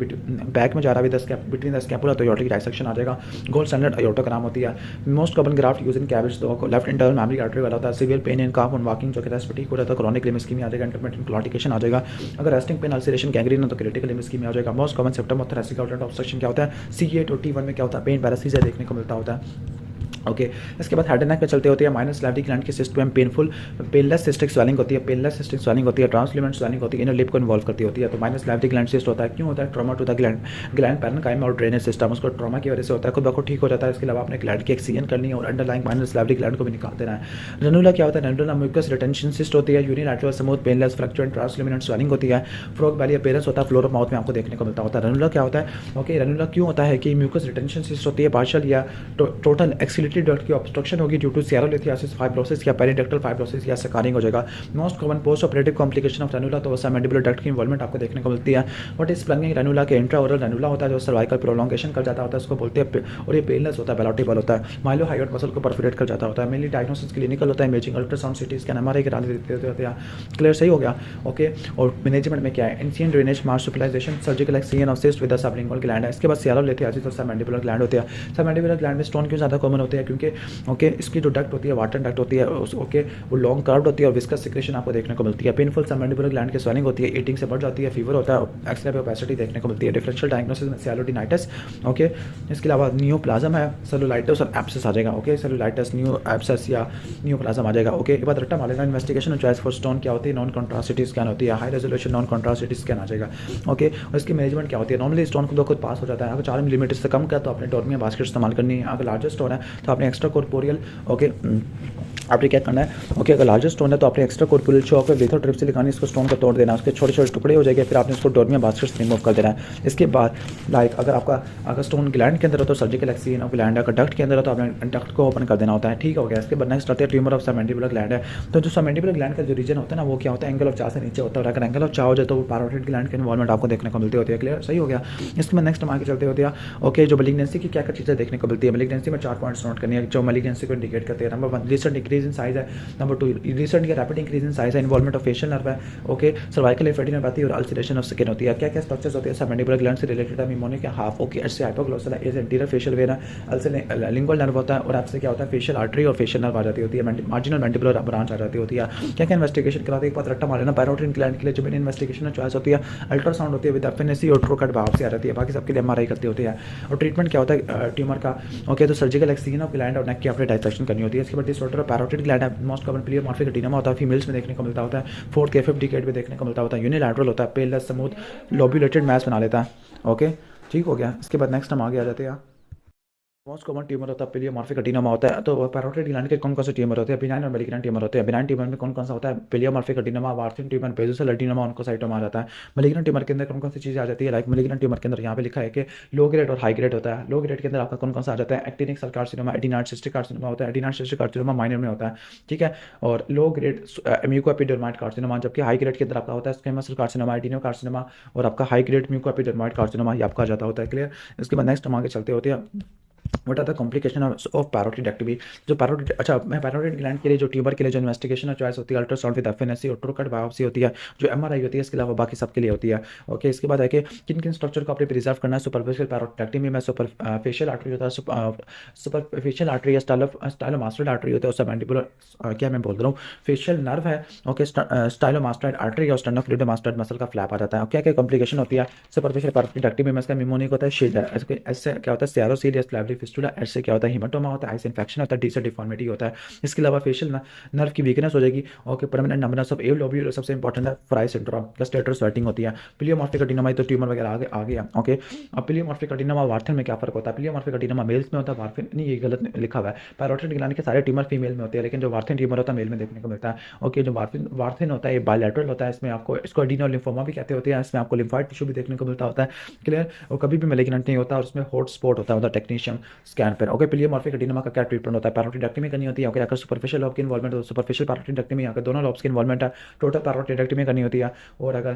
back में जा रहा है बिटवीन द स्कैपुला तो एओर्टिक डायसेक्शन आ जाएगा। गोल्ड स्टैंडर्ड एओर्टोग्राम होती है। Most common graft use in CABG तो लेफ्ट इंटरनल मेमोरी आर्टरी वाला होता है। Severe pain in calf on walking जो कि रेस्पिरेटरी हो जाता है, क्रॉनिक लिम्ब इस्कीमिया आ जाएगा, इंटरमिटेंट क्लॉटिकेशन आ जाएगा। अगर रेस्टिंग पेन अल्सरेशन गैंग्रीन है तो क्रिटिकल लिम्ब इस्कीमिया आ जाएगा। Most common symptom of thoracic outlet obstruction क्या होता है? C8 और T1 में क्या होता है? पेन पैरालिसिस देखने को मिलता होता है। ओके, इसके बाद हेड एंड नेक पे चलते होते हैं। माइनस स्लैविक ग्लैंड की सिस्ट में पेनफुल पेनलेस सिस्टिक स्वेलिंग होती है, पेनलेस सिस्टिक स्वेलिंग होती है, ट्रांसल्यूमेंट स्वेलिंग होती है, इनर लिप को इन्वॉल्व करती होती है। तो माइनस स्लैविक ग्लैंड सिस्ट होता है, क्यों होता है? Trauma to the gland parenchyma और ड्रेनेज सिस्टम उसको ट्रॉमा की वजह से होता है, खुद बखुद ठीक हो जाता है। इसके अलावा अपने ग्लैंड की एक्सीजन करनी है और अंडरलाइंग माइनस स्लैविक ग्लैंड को भी निकाल देना है। रेनुला क्या होता है? रेनुला म्यूकस रिटेंशन सिस्ट होती है, यूनिलैटरल स्मूथ पेनलेस फ्रैक्चुएंट ट्रांसल्यूमिनेंट स्वेलिंग होती है। फ्रॉग बैली अपीयरेंस होता है, फ्लोर ऑफ माउथ में आपको देखने को मिलता होता है। रेनुला क्या होता है? ओके, रेनुला क्यों होता है कि म्यूकस रिटेंशन सिस्ट होती है, पार्शियल या टोटल एक्सिलेटरी डक्ट की ऑब्स्ट्रक्शन होगी ड्यू टू लिथियासिस फाइब्रोसिस या पेरिडक्टल फाइब्रोसिस या सकारिंग हो जाएगा। Most common post operative complication of ranula तो सबमैंडिबुलर डक्ट की इन्वॉल्वमेंट आपको देखने को मिलती है। व्हाट इज प्लंगिंग रेनुला के इंट्राओरल रेनुला होता है जो सर्वाइकल प्रोलॉन्गेशन कर जाता होता है, उसको बोलते हैं, और ये पेनलेस होता है, बेलोटेबल होता है, माइलोहायोइड मसल को परफोरेट कर जाता होता है। मेनली डायग्नोसिस क्लिनिकल होता है, imaging ultrasound CT scan MRI करा देते होते हैं। क्लियर, सही हो गया। ओके, और मैनेजमेंट में क्या है? Incision drainage marsupialization surgical excision of cyst with the sublingual gland है। इसके बाद सियालो लिथियासिस और सबमैंडिबुलर ग्लैंड होते हैं। सबमैंडिबुलर ग्लैंड में स्टोन क्यों ज़्यादा कॉमन होते हैं? क्योंकि ओके इसकी जो डक्ट होती है वाटर डक्ट होती है, ओके वो लॉन्ग कर्व्ड होती है और विस्कस सिक्रेशन आपको देखने को मिलती है। पेनफुल सबमैंडिबुलर ग्लैंड की स्वेलिंग होती है, ईटिंग से बढ़ जाती है, फीवर होता है, एक्सरे पे ओपेसिटी देखने को मिलती है। डिफरेंशियल डायग्नोसिस में सियालोडिनाइटिस। ओके, इसके अलावा नियोप्लाज्म है, सेलुलाइटिस और एब्सेस आ जाएगा। ओके, सेलुलाइटिस, नियो एब्सेस या नियोप्लाज्म आ जाएगा। ओके, एक बार रट्टा मार लेना। इन्वेस्टिगेशन चॉइस फॉर स्टोन क्या होती है? नॉन कॉन्ट्रास्टिव स्कैन होती है, हाई रेजोल्यूशन नॉन कॉन्ट्रास्टिव स्कैन आ जाएगा। ओके, और इसकी मैनेजमेंट क्या होती है? नॉर्मली स्टोन को खुद पास हो जाता है, अगर 4 मिलीमीटर से कम का तो आपने डॉर्मिया बास्केट इस्तेमाल करनी है। अगर लार्जर स्टोन है तो आपने एक्स्ट्रा कॉर्पोरियल आपने क्या करना है, ओके अगर लार्जर स्टोन है तो आपने एक्स्ट्रा कॉर्पुलेट चौक पे वेथर ट्रिप से लगानी, इसको स्टोन को तोड़ देना, उसके छोटे छोटे टुकड़े हो जाएंगे, फिर आपने उसको डोरमिया बास्केट से रिमूव कर देना है। इसके बाद लाइक अगर आपका अगर स्टोन ग्लैंड के अंदर हो तो सर्जिकल एक्सचेंज ऑफ ग्लैंड, अगर डक्ट के अंदर हो तो आपने डक्ट को ओपन कर देना होता है, ठीक हो गया। इसके बाद नेक्स्ट आते हैं ट्यूमर ऑफ सबमैंडिबुलर ग्लैंड है। तो जो सबमैंडिबुलर ग्लैंड का जो रीजन होता है ना वो क्या होता है, एंगल ऑफ चा से नीचे होता है, और अगर एंगल ऑफ चा हो जाए तो वो पैरोटिड ग्लैंड के इन्वॉल्वमेंट आपको देखने को मिलती होती है। क्लियर, सही हो गया। इसके बाद नेक्स्ट हम आगे चलते होते हैं। ओके, जो मैलिग्नेंसी की क्या क्या चीज़ें देखने को मिलती है, मैलिग्नेंसी में 4 पॉइंट्स नोट करनी है जो मैलिग्नेंसी को इंडिकेट करते हैं। Number 1 recent increase in size है, नंबर 2 रिसेंट या रैपिड इंक्रीज इन साइज है, इन्वॉल्वमेंट ऑफ फेशियल नर्व है, ओके सर्वाइकल एफिडिनोपैथी और अल्सरेशन ऑफ स्किन होती है। क्या क्या स्ट्रक्चर्स होते हैं सबमैंडिबुलर ग्लैंड से रिलेटेड है, निमोनिक है हाफ, ओके एच से हाइपोग्लोसल है, एज एंटीरियर फेशियल वेन है, एल से लिंगुअल नर्व होता है, और आपसे क्या होता है फेशियल आर्टरी और फेशियल नर्व आ जाती होती है, मार्जिनल मैंडिबुलर ब्रांच आ जाती होती है। क्या क्या इन्वेस्टिगेशन कराते हैं, एक बार रट्टा मार लेना। पैरोटिड ग्लैंड के लिए जो मेन इन्वेस्टिगेशन चॉइस होती है अल्ट्रासाउंड होती है विद एफएनएसी और ट्रोकट बायोप्सी आ जाती है, बाकी सबके लिए एमआरआई करती होती है। और ट्रीटमेंट क्या होता है ट्यूमर का, ओके तो सर्जिकल एक्ससिजन ऑफ ग्लैंड और नेक की आपने डाइसेक्शन करनी होती है। इसके बाद डिसऑर्डर ऑफ पैरोटिड ग्लैंड है, मोस्ट कॉमन प्लियोमॉर्फिक एडिनोमा होता है, फीमेल्स में देखने को मिलता होता है, 4th या 5th डिकेड में देखने को मिलता होता है, यूनिलैटरल होता है, पेललेस स्मूथ लोब्यूलेटेड मैस बना लेता है, ओके ठीक हो गया। इसके बाद नेक्स्ट हम आगे आ जाते हैं। मोस्ट कॉमन ट्यूमर होता है पिलियोमॉर्फिक एडिनोमा होता है। तो पैरोटिड ग्लैंड के कौन कौन से ट्यूमर होते हैं, बिनाइन और मैलिग्नेंट ट्यूमर होते हैं। बिनाइन ट्यूमर में कौन कौन सा होता है, pleomorphic adenoma, Warthin tumour, basal adenoma, oncocytoma आ जाता है। मैलिग्नेंट ट्यूमर के अंदर कौन कौन सी चीज़ें आ जाती है, लाइक मैलिग्नेंट ट्यूमर के अंदर यहाँ पे लिखा है कि लो ग्रेड और हाई ग्रेड होता है। लो ग्रेड के अंदर आपका कौन कौन सा आ जाता है, actinic cell carcinoma, adenoid cystic carcinoma होता है, एडिनॉइड सिस्टिक कार्सिनोमा माइनर में होता है, ठीक है। और लो ग्रेड म्यूकोएपिडर्माइड कार्सिनोमा, जबकि हाई ग्रेड के अंदर आपका होता है squamous cell carcinoma, adenocarcinoma, और आपका हाई ग्रेड म्यूकोएपिडर्माइड कार्सिनोमा ये आपका आ जाता होता है। क्लियर। इसके बाद नेक्स्ट हम आगे चलते होते हैं। What are the complication of parotidectomy. जो पैरोटिड अच्छा मैं पैरोटिड ग्लैंड के लिए जो ट्यूबर के लिए जो इन्वेस्टिगेशन चॉइस होती है अल्ट्रासाउंड विद एफएनएसी और ट्रूकट बायोप्सी होती है, जो एमआरआई होती है, इसके अलावा बाकी सबके लिए होती है। ओके, इसके बाद है कि किन किन स्ट्रक्चर को आपने प्रिजर्व करना है। सुपरफिशियल पैरोटिडेक्टमी में सुपरफिशियल आर्टरी होता है, सुपरफिशियल आर्टरी या स्टाइलोमास्टोइड आर्टरी होता है, उससे मैंडिबुलर क्या मैं बोल रहा हूँ फेशियल नर्व है, ओके स्टाइलोमास्टोइड आर्टरी और स्टेनोक्लिडोमास्टोइड मसल का फ्लैप आ जाता है। क्या क्या कॉम्प्लिकेशन होती है सुपरफिशियल पैरोटिडेक्टमी में, इसका निमोनिक होता है, शिल्ड है, ऐसे क्या होता है सेरोसीलियस फ्लैवरी फिस्टुला, ऐसे क्या होता है हिमाटोमा होता है, आइस इन्फेक्शन होता है, डी से डिफॉर्मिटी होता है। इसके अलावा फेशियल नर्व की वीकनेस हो जाएगी, ओके परमानेंट नंबनेस ऑफ एव लोब्यूल, सबसे इंपॉर्टेंट है फ्राई सिंड्रोम, गस्ट्रेटर स्वेटिंग होती है। पिलियोमॉर्फिक एडिनोमा तो ट्यूमर वगैरह आ गया, ओके। अब पिलियोमॉर्फिक एडिनोमा वार्फिन में क्या फर्क होता है, पिलियोमॉर्फिक एडिनोमा मेल्स में होता है, वार्फिन नहीं ये गलत लिखा हुआ है, पैरोटिड ग्लैंड के सारे ट्यूमर फीमेल में होते हैं, लेकिन जो वार्फिन ट्यूमर होता है मेल में देखने को मिलता है। ओके, जो वार्फिन होता है ये बायलैटरल होता है, इसमें आपको इसको एडिनो लिम्फोमा भी कहते होते हैं, इसमें आपको लिम्फॉइड टिश्यू भी देखने को मिलता होता है। क्लियर। और कभी भी मैलिग्नेंट नहीं होता, और उसमें हॉट स्पॉट होता है टेक्नीशियन स्कैन पर। ओके, पिलियोमॉर्फिक एडिनोमा का क्या ट्रीटमेंट होता है, पैरोटिडेक्टमी करनी होती है, ओके अगर सुपरफिशियल लोब की इन्वॉल्वमेंट हो सुपरफिशियल पैरोटिडेक्टमी, अगर दोनों लोब्स की इन्वॉल्वमेंट है टोटल पैरोटिडेक्टमी करनी होती है। और अगर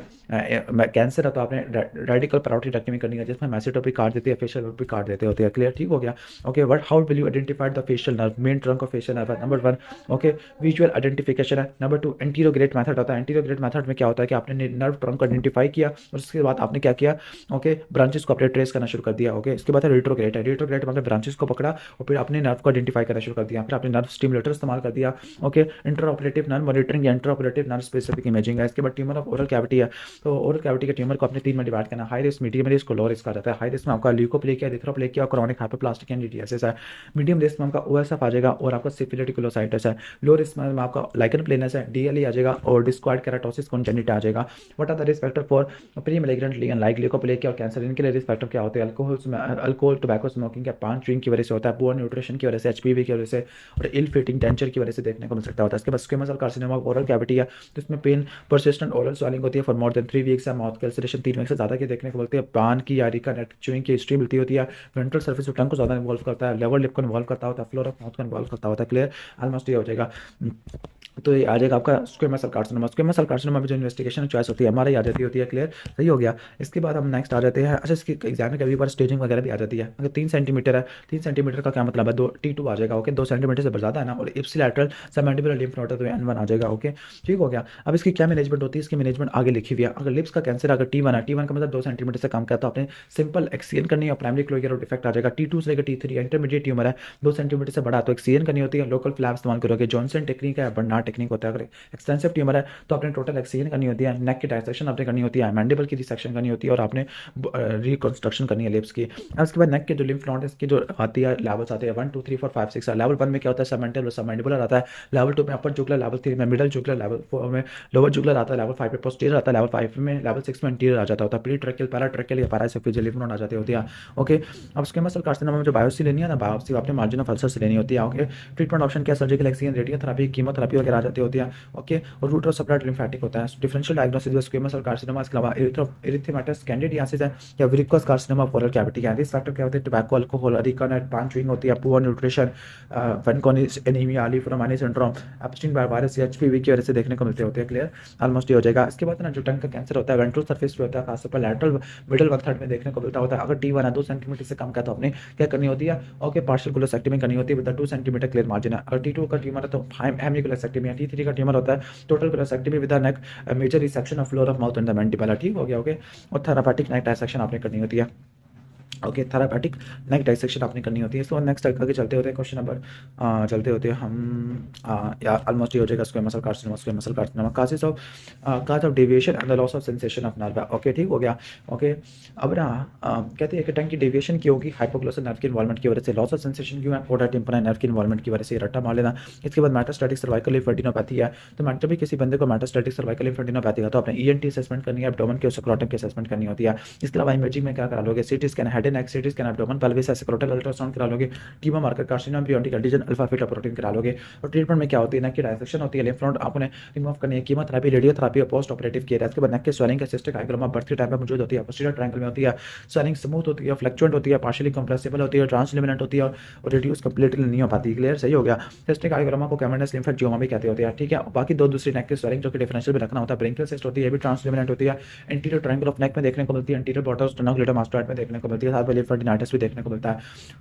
कैंसर है तो आपने रेडिकल पैरोटिडेक्टमी करनी है, जिसमें मैसेटोपी काट देती है, फेशियल भी काट देते होते हैं। क्लियर, ठीक हो गया। Okay, what how will you identify the facial nerve, main trunk of facial nerve है नंबर 1, ओके विजुअल आइडेंटिफिकेशन है। नंबर 2 एंटीरोग्रेट मेथड होता है। एंटीरोग्रेट मेथड में क्या होता है कि आपने नर्व ट्रंक को आइडेंटिफाई किया और उसके बाद आपने क्या किया, ओके ब्रांचेस को आपने ट्रेस करना शुरू कर दिया। ओके, इसके बाद रिट्रोग्रेट है, रिट्रोग्रेट मतलब ब्रांचेस को पकड़ा और फिर आपने नर्व को आइडेंटिफाई करना शुरू कर दिया, फिर आपने नर्व स्टिमुलेटर इस्तेमाल कर दिया। ओके, इंटरऑपरेटिव नर्व मॉनिटरिंग या इंटरऑपरेटिव नर्व स्पेसिफिक इमेजिंग है। इसके बाद ट्यूमर ऑफ ओरल कैविटी है, तो ओरल कैविटी के ट्यूमर को अपने 3 में डिवाइड करना, हाई रिस्क, मीडियम रिस्क और लो रिस्क आ जाता है। हाई रिस्क में आपका ल्यूकोप्लेकिया, एरिथ्रोप्लेकिया और क्रॉनिक हाइपोप्लास्टिक एंजीडियासिस है। मीडियम रिस्क में आपका ओएसएफ आ जाएगा और आपका सिफिलिटिक कोलोसाइटिस है। लो रिस्क में आपका लाइकन प्लेनस है, डीएलई आ जाएगा और डिस्क्वाइड केराटोसिस कॉन्जेनिटा आ जाएगा। What are the risk factor for pre malignant lesion like leukoplakia और कैंसर, इनके लिए रिस्क फैक्टर क्या होते हैं, अल्कोहल टोबैको स्मोकिंग या पान ड्रिंक की वजह से होता है, पुअर न्यूट्रिशन की वजह से, एचपीवी की वजह से और इल फिटिंग टेंचर की वजह से देखने को मिल सकता होता है। इसके बाद squamous cell carcinoma oral cavity है, तो इसमें पेन परसिस्टेंट ओरल स्वेलिंग होती है फॉर मोर देन 3 वीक्स है, माउथ कैल्सरेशन 3 वीक से ज़्यादा की देखने को मिलती है, पान की यारी का नेट च्यूइंग की हिस्ट्री मिलती होती है, वेंट्रल सर्फेस टंग को ज़्यादा इन्वॉल्व करता है, लेवर लिप को इन्वॉल्व करता होता है, फ्लोर ऑफ माउथ को इन्वॉल्व करता होता है। क्लियर, ऑलमोस्ट ये हो जाएगा। तो ये आ जाएगा आपका squamous cell carcinoma. Squamous cell carcinoma में जो इन्वेस्टिगेशन चॉइस होती है एमआरआई आ जाती होती है। क्लियर, सही हो गया। इसके बाद हम नेक्स्ट आ जाते हैं, अच्छा इसकी एग्जाम में कभी बार स्टेजिंग वगैरह भी आ जाती है। अगर 3 सेंटीमीटर है, 3 सेंटीमीटर का क्या मतलब है, 2 T2 आ जाएगा। ओके, 2 सेंटीमीटर से ज़्यादा है ना, और इप्सिलैटरल सबमैंडिबुलर लिम्फ नोड है तो N1 आ जाएगा। ओके, ठीक हो गया। अब इसकी क्या मैनेजमेंट होती है, इसकी मैनेजमेंट आगे लिखी हुई है। अगर लिप्स का कैंसर अगर T1 है, T1 का मतलब 2 सेंटीमीटर से कम का, तो आपने सिंपल एक्सीजन करनी है, प्राइमरी क्लोजर और डिफेक्ट आ जाएगा। T2 से लेकर T3 इंटरमीडिएट ट्यूमर है, 2 सेंटीमीटर से बड़ा, तो एक्सीजन करनी होती है, लोकल फ्लैप इस्तेमाल करोगे, जॉनसन टेक्निक है, बर्नार्ड टेक्निक होता है। अगर एक्सटेंसिव ट्यूमर है तो आपने टोटल एक्सीजन करनी होती है, नेक की डायसेक्शन आपने करनी होती है, मैंडिबल की डिसेक्शन करनी होती है और आपने रिकंस्ट्रक्शन करनी है लिप्स की। अब इसके बाद नेक के जो लिम्फ नोड है इसके की जो आती है लेवल्स आते हैं 1 2 3 4 5 6 लेवल 1 में क्या होता है सबमेंटल सब मैंडिबुलर आता है, लेवल 2 में अपर जुगुलर, लेवल 3 में मिडल जुगुलर, लेवल 4 में लोअर जुगुलर आता है, लेवल 5 में पोस्टीरियर आता है, लेवल 5 में लेवल 6 में एंटीरियर आ जाता होता है, प्री ट्रैकियल पैरा ट्रैकियल या पैराएसोफेजियल लिम्फ नोड आ जाते होती है। ओके, अब स्क्वेमस सेल कार्सिनोमा में जो बायोप्सी लेनी है ना, बायोप्सी आपने मार्जिन ऑफ अल्सर से लेनी होती है। ओके, ट्रीटमेंट ऑप्शन क्या सर्जिकल एक्सिजन, रेडियोथेरेपी, कीमोथेरेपी वगैरह आ जाती होती है। ओके, और रूट और सबप्लाइट लिम्फेटिक होता है। Differential diagnosis squamous cell carcinoma, इसके अलावा एरिथेमेटस कैंडिडियासिस है या verrucous carcinoma of oral cavity है। रिस्क फैक्टर क्या होते हैं, टोबैको, अल्कोहल, अरिकन, पान च्यूइंग होती है, poor nutrition, Fanconi's anaemia, Li Fraumeni syndrome, Epstein virus या एचपीवी की वजह से देखने को मिलते होते हैं। क्लियर, ऑलमोस्ट ये हो जाएगा। इसके बाद ना जो टंग का कैंसर होता है वेंट्रल सरफेस पे होता है, खासतौर पर लैटरल मिडल वन थर्ड में देखने को मिलता होता है। अगर T1 है 2 सेंटीमीटर से कम का तो आपने क्या करनी होती है, ओके, पार्शियल कोलोसेक्टमी करनी होती है विद 2 सेंटीमीटर क्लियर मार्जिन है। अगर T2 का ट्यूमर है तो हेमी कोलोसेक्टमी है। T3 का ट्यूमर होता है total glossectomy with neck major resection of floor of mouth and the mandible. ठीक हो गया। ओके, और थेरापेटिक नेक डायसेक्शन आपने करनी होती है। ओके, थेरापेटिक नेक डाइसेक्शन आपने करनी होती है। तो नेक्स्ट आगे चलते होते हैं क्वेश्चन नंबर चलते होते हैं हम या ऑलमोस्ट ही हो जाएगा। Squamous cell carcinoma, squamous cell carcinoma causes of deviation and the loss of sensation of nerve. Okay, ठीक हो गया। ओके, अब ना कहते हैं कि टंग की डेविएशन की होगी हाइपोग्लोसल नर्व की इन्वॉल्वमेंट की वजह से, लॉस ऑफ सेंसेशन क्यों है, कोडा टिम्पना नर्व की इन्वॉल्वमेंट की वजह से, रट्टा मार लेना। इसके बाद मेटास्टैटिक सर्वाइकल लिम्फेडिनोपैथी है। तो जब भी किसी बंदे को मेटास्टैटिक सर्वाइकल लिम्फेडिनोपैथी है तो आपने ENT असेसमेंट करनी है, एब्डोमेन के स्क्रोटम की असेसमेंट करनी होती है। इसके अलावा इमेजिंग में क्या करा लोगे, CT scan, head and neck CT scan, abdomen pelvis, scrotal ultrasound करा लोगे, tumour marker, carcinoembryonic antigen, alpha beta protein करा लोगे। और ट्रीटमेंट में क्या होती है, नेक की डायसेक्शन होती है, लिम्फ नोड आपने रिमूव करनी है, कीमोथेरेपी, रेडियोथेरेपी और पोस्ट ऑपरेटिव केयर है। इसके बाद नेक के स्वेलिंग का सिस्टिक हाइग्रोमा बर्थी टाइप में मौजूद होती है, पोस्टीरियर ट्रायंगल में होती है, स्वेलिंग स्मूथ होती है, फ्लक्चुएंट होती है, पार्शियली कंप्रेसिबल होती है, ट्रांसल्यूमिनेंट होती है और रिड्यूस कंप्लीटली नहीं हो पाती। क्लियर, सही हो गया। सिस्टिक हाइग्रोमा को कैवर्नस लिम्फेडियोमा भी कहते होते हैं। ठीक है, बाकी दो दूसरी नेक की स्वेलिंग जो कि डिफरेंशियल में रखना होता है, ब्रेंकियल सिस्ट होती है, ये भी ट्रांसल्यूमिनेंट होती है, एंटीरियर ट्रायंगल ऑफ नेक में देखने को मिलती है, एंटीरियर बॉर्डर स्टेनोग्लिडोमास्टोइड में देखने को मिलती है, साथ में लिम्फेडिनाइटिस भी देखने को मिलता है।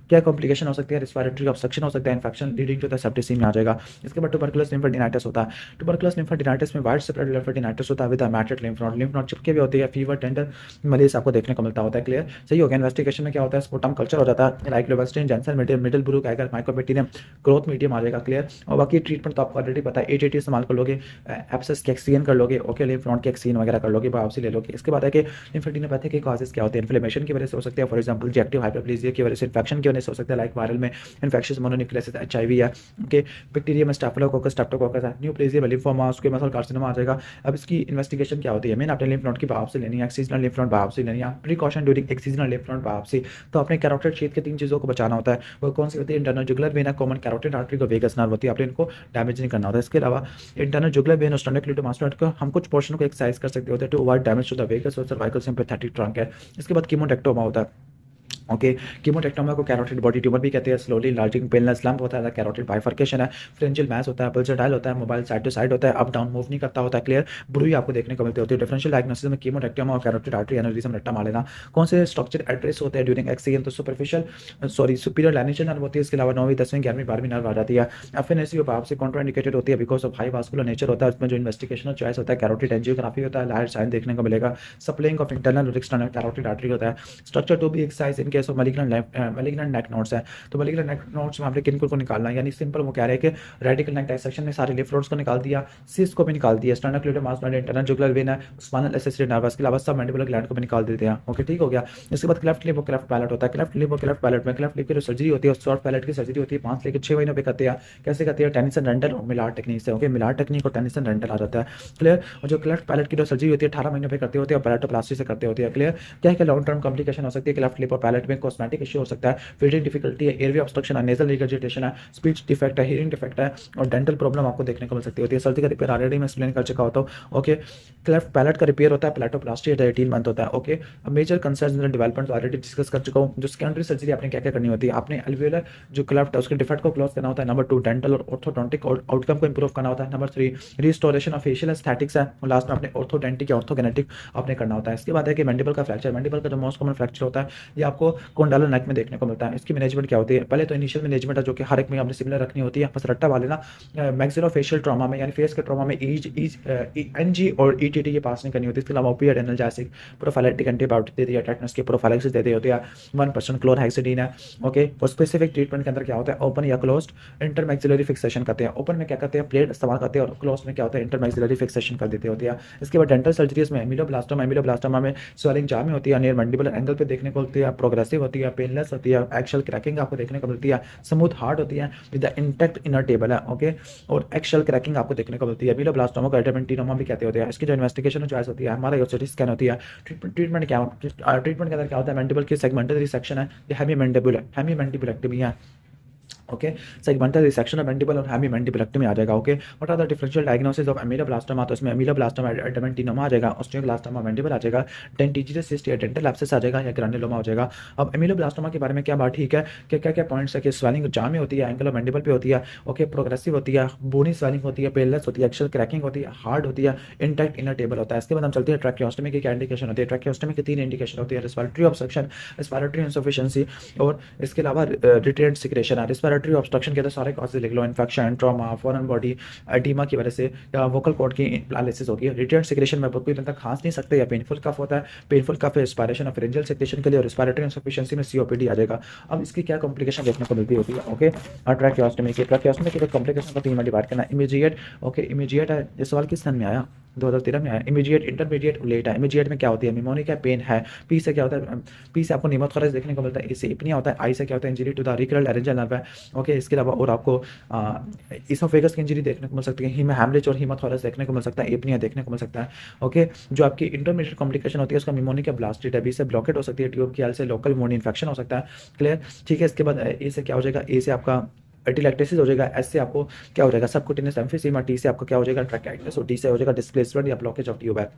क्या कॉम्प्लिकेशन हो सकती है, रिस्पिरेटरी ऑब्स्ट्रक्शन हो सकता है, infection leading to the septicaemia आ जाएगा। इसके बाद ट्यूबरकुलस लिम्फेडिनाइटिस होता है। ट्यूबरकुलस लिम्फेडिनाइटिस में वाइड स्प्रेड लिम्फेडिनाइटिस होता है विद मैटेड लिम्फ नोड चिपके भी होती है, फीवर, टेंडर मलेरिया आपको देखने को मिलता होता है। क्लियर, सही हो गया। इन्वेस्टिगेशन में क्या होता है, स्पुटम कल्चर हो जाता है, लाइक लोबस्टिन, जेंसन, मिडिल ब्रूक आएगा, माइकोबैक्टीरियम, ग्रोथ मीडियम आ जाएगा। क्लियर, और बाकी ट्रीटमेंट तो आपको ऑलरेडी पता है, ATT इस्तेमाल कर लोगे, एब्सेस के एक्सचेंज कर लोगे, ओके, लिम्फ नोड के एक्सचेंज वगैरह कर लोगे, बायोप्सी ले लोगे। इसके बाद है कि लिम्फेडिनोपैथी के कॉजेस क्या होते हैं, इन्फ्लेमेशन की वजह से हो सकते हैं, फॉर एग्जांपल रिएक्टिव हाइपरप्लेजिया की वजह से, इन्फेक्शन की वजह से हो सकता है, लाइक वायरल में इन्फेक्शियस मोनोन्यूक्लियोसिस HIV है, ओके, बैक्टीरियम स्टेफिलोकोकस स्ट्रेप्टोकोकस है, neoplasia lymphoma, squamous cell carcinoma आ जाएगा। अब इसकी इन्वेस्टिगेशन क्या होती है, मेन आपने लिम्फ नोड की बायोप्सी लेनी है, एक्सिजनल लिम्फ नोड बायोप्सी लेनी है, precaution during excisional lymph node biopsy. तो आपने कैरोटिड शीथ के 3 चीज़ों को बचाना होता है, वो कौन सी होती है, internal jugular vein, common carotid artery को वेगस नर्व होती है, आपने इनको डैमेज नहीं करना होता है। इसके अलावा इंटरनल जुगुलर वेन और स्टेनोक्लिडोमास्टोइड को हम कुछ पोर्शन को एक्सरसाइज कर सकते होते हैं to avoid damage to the vagus और सर्वाइकल सिंपैथेटिक ट्रंक है। इसके बाद कीमोटेक्टोमा होता है। ओके, कीमोटेक्टोमा को कैरोटिड बॉडी ट्यूमर भी कहते हैं, स्लोली लार्जिंग पेनलेस लंप होता है, कैरोटिड बाइफर्केशन है, फ्रेंजियल मैस होता है, पल्सर होता है, मोबाइल साइड टू साइड होता है, अप डाउन मूव नहीं करता होता है। क्लियर, ब्रूई आपको देखने को मिलती होती है। डिफरेंशियल डायग्नोसिस में कीमोटेक्टोमा और कैरोटिड आर्टरी एनेरिज्म रट्टा मार लेना। कौन से स्ट्रक्चर एड्रेस होते हैं ड्यूरिंग एक्सीजन, तो सुपीरियर लैनिशियल नर्व होती है, इसके अलावा 9वीं 10वीं 11वीं 12वीं नर्व आ जाती है। एफएनएसी बायोप्सी कॉन्ट्राइंडिकेटेड होती है because of high vascular nature होता है, उसमें जो इन्वेस्टिगेशनल चॉइस होता है कैरोटिड एंजियोग्राफी होता है, लाइट साइन देखने को मिलेगा, सप्लाइंग ऑफ इंटरनल और एक्सटर्नल कैरोटिड आर्टरी होता है। Structure to be exercise in case of malignant neck nodes है, तो मैलिग्नेंट नेक नोड्स में हमने किन को निकालना है, यानी सिंपल वो कह रहे हैं कि रेडिकल नेक डायसेक्शन में सारे लिम्फ नोड्स को निकाल दिया, सिस को भी निकाल दिया, स्टेनोक्लिडोमास्टोइड, इंटरनल जुगुलर वेन है, स्पाइनल एक्सेसरी नर्व, इसके अलावा सब मैंडिबुलर ग्लैंड को भी निकाल देते हैं। ओके, ठीक हो गया। इसके बाद क्लेफ्ट लिप और क्लेफ्ट पैलेट होता है। क्लेफ्ट लिप और क्लेफ्ट पैलेट में क्लेफ्ट लिप की जो सर्जरी होती है और शॉर्ट पैलेट की सर्जरी होती है 5 से लेकर 6 महीनों पे करते हैं। कैसे करते हैं, टेनिसन रेंडल और मिलार टेक्निक से। ओके, मिलार टेक्निक और टेनिसन रेंडल आ जाता है। क्लियर, और जो क्लेफ्ट पैलेट की जो सर्जरी होती है 18 महीनों पे करते होते हैं और पैलेटोप्लास्टी से करते होते हैं। क्लियर, क्या है कि लॉन्ग टर्म कॉम्प्लिकेशन हो सकती है क्लेफ्ट लिप और पैलेट में, कॉस्मेटिक इशू हो सकता है, फीडिंग डिफिकल्टी है, एयरवे ऑब्स्ट्रक्शन है, नेजल रिगर्जिटेशन है, स्पीच डिफेक्ट है, हियरिंग डिफेक्ट है और डेंटल प्रॉब्लम आपको देखने को मिल सकती होती है। सर्जरी का रिपेयर ऑलरेडी मैं एक्सप्लेन कर चुका होता हूँ। ओके, क्लेफ्ट पैलेट का रिपेयर होता है, पैलेटोप्लास्टी 18 मंथ होता है। ओके, अब major concerns in development already discuss कर चुका हूँ। जो सेकेंडरी सर्जरी आपने क्या क्या करनी होती है, आपने एल्वियोलर जो क्लेफ्ट है उसके डिफेक्ट को क्लोज करना होता है। नंबर 2 डेंटल और ऑर्थोडोंटिक आउटकम को इंप्रूव करना होता है। Number 3 restoration of facial aesthetics है और लास्ट में आपने ऑर्थोडेंटिक या ऑर्थोगेनेटिक आपने करना होता है। इसके बाद है कि मैंडिबल का फ्रैक्चर, मैंडिबल का जो मोस्ट कॉमन फ्रैक्चर होता है ये आपको कोंडालर नेक में देखने को मिलता है। इसकी मैनेजमेंट क्या होती है, पहले तो इनिशियल मैनेजमेंट है जो कि हर एक में आपने सिमिलर रखनी होती है, बस रट्टा वाले ना मैक्सिलोफेशियल ट्रॉमा में यानी फेस के ट्रॉमा में एनजी और ईटीटी के पास नहीं करनी होती। इसके अलावा ओपिएड एनाल्जेसिक प्रोफाइलेटिक एंटीबायोटिक दे दिया, टेटनस की प्रोफाइलेक्सिस दे दी होती है, 1% क्लोरहेक्सिडीन है। ओके, और स्पेसिफिक ट्रीटमेंट के अंदर क्या होता है, ओपन या क्लोज्ड इंटरमैक्सिलरी फिक्सेशन करते हैं। ओपन में क्या करते हैं, प्लेट इस्तेमाल करते हैं और क्लोज में क्या होता है, इंटरमैक्सिलरी फिक्सेशन कर देते होती है। इसके बाद डेंटल सर्जरीज में एमिलोब्लास्टोमा में स्वेलिंग जाम में होती है, नियर मैंडिबुलर एंगल पे देखने को होती है, प्रोग्रेसिव प्रोग्रेसिव होती है, पेनलेस होती है, एक्शल क्रैकिंग आपको देखने को मिलती है, स्मूथ हार्ट होती है with the intact inner table है, ओके, और एक्शल क्रैकिंग आपको देखने को मिलती है। अमीलोब्लास्टोमा को एडमेंटिनोमा भी कहते होते हैं। इसकी जो इन्वेस्टिगेशन चॉइस होती है हमारा यूसिटी स्कैन होती है। ट्रीटमेंट क्या, ट्रीटमेंट के अंदर क्या होता है, मैंडिबल की सेगमेंटल रिसेक्शन है, हेमी मैंडिबुलेक्टमी है, okay, segmental resection of mandible और हेमी मैंडिबुलेक्टमी आ जाएगा, okay. What are the differential diagnosis of ameloblastoma, तो इसमें अमीलोब्लास्टोमा एडमेंटिनोमा आ जाएगा, ऑस्टियोब्लास्टोमा मैंडिबल आ जाएगा, डेंटिजियस सिस्ट या डेंटल एब्सेस आ जाएगा, या ग्रानुलोमा हो जाएगा। अब अमीलोब्लास्टोमा के बारे में क्या बात ठीक है कि क्या क्या पॉइंट्स है कि स्वेलिंग जाम में होती है, एंगल ऑफ मैंडिबल पे होती है, ओके, प्रोग्रेसिव होती है, बोनी स्वेलिंग होती है, पेनलेस होती है, एक्शल क्रैकिंग होती है, हार्ड होती है, इंटैक्ट इनर टेबल होता है। इसके बाद हम चलते हैं ट्रैकियोस्टोमी की क्या इंडिकेशन होती है। ट्रैकियोस्टोमी की 3 इंडिकेशन होती है, रेस्पिरेटरी ऑब्स्ट्रक्शन, रेस्पिरेटरी इनसफिशिएंसी और इसके अलावा रिटेंट सिक्रेशन है। रेस्पिरेटरी ऑब्स्ट्रक्शन के सारे कॉजेज लिख लो, infection, trauma, foreign body oedema की वजह से या वोकल कॉर्ड की पैरालिसिस होगी। रिटेंट सिक्रेशन में कोई बंदा खांस नहीं सकते या पेनफुल कफ होता है, पेनफुल कफ रेस्पिरेशन और फेरेंजियल सिक्रेशन के लिए, रेस्पिरेटरी इनसफिशिएंसी में सीओपीडी आ जाएगा। अब इसकी क्या कॉम्प्लिकेशन देखने को मिलती होती है, ओके। ट्रैकियोस्टोमी की कॉम्प्लिकेशन को 3 में डिवाइड करना, इमीडिएट, ओके, इमीडिएट है, ये सवाल किस सन में आया, 2013 में आया। इमीडिएट, इंटरमीडिएट, लेट है। इमीडिएट में क्या होती है, निमोनिक है, पेन है। पी से क्या होता है, पी से आपको निमोथोरैक्स देखने को मिलता है, इससे इपनिया होता है। आई से क्या होता है, injury to the recurrent laryngeal nerve है, ओके। इसके अलावा और आपको इसोफेगस की इंजरी देखने को मिल सकती है, हेमरेज और हीमाथोरैक्स देखने को मिल सकता है, एपनिया देखने को मिल सकता है, ओके। जो आपकी इंटरमीडिएट कॉम्प्लिकेशन होती है उसका निमोनिक या ब्लास्टिट है, बी से ब्लॉकेट हो सकती है, ट्यूब की एल से लोकल मोनी इन्फेक्शन हो सकता है, क्लियर, ठीक है। इसके बाद ए से क्या हो जाएगा, ए से आपका एटिलैक्टेसिस हो जाएगा, एस से आपको क्या हो जाएगा, सबक्यूटेनियस एम्फीसीमा, टी से आपको क्या हो जाएगा, ट्रैकिटिस, और डी से हो जाएगा डिस्प्लेसमेंट या ब्लॉकेज ऑफ ट्यूब है।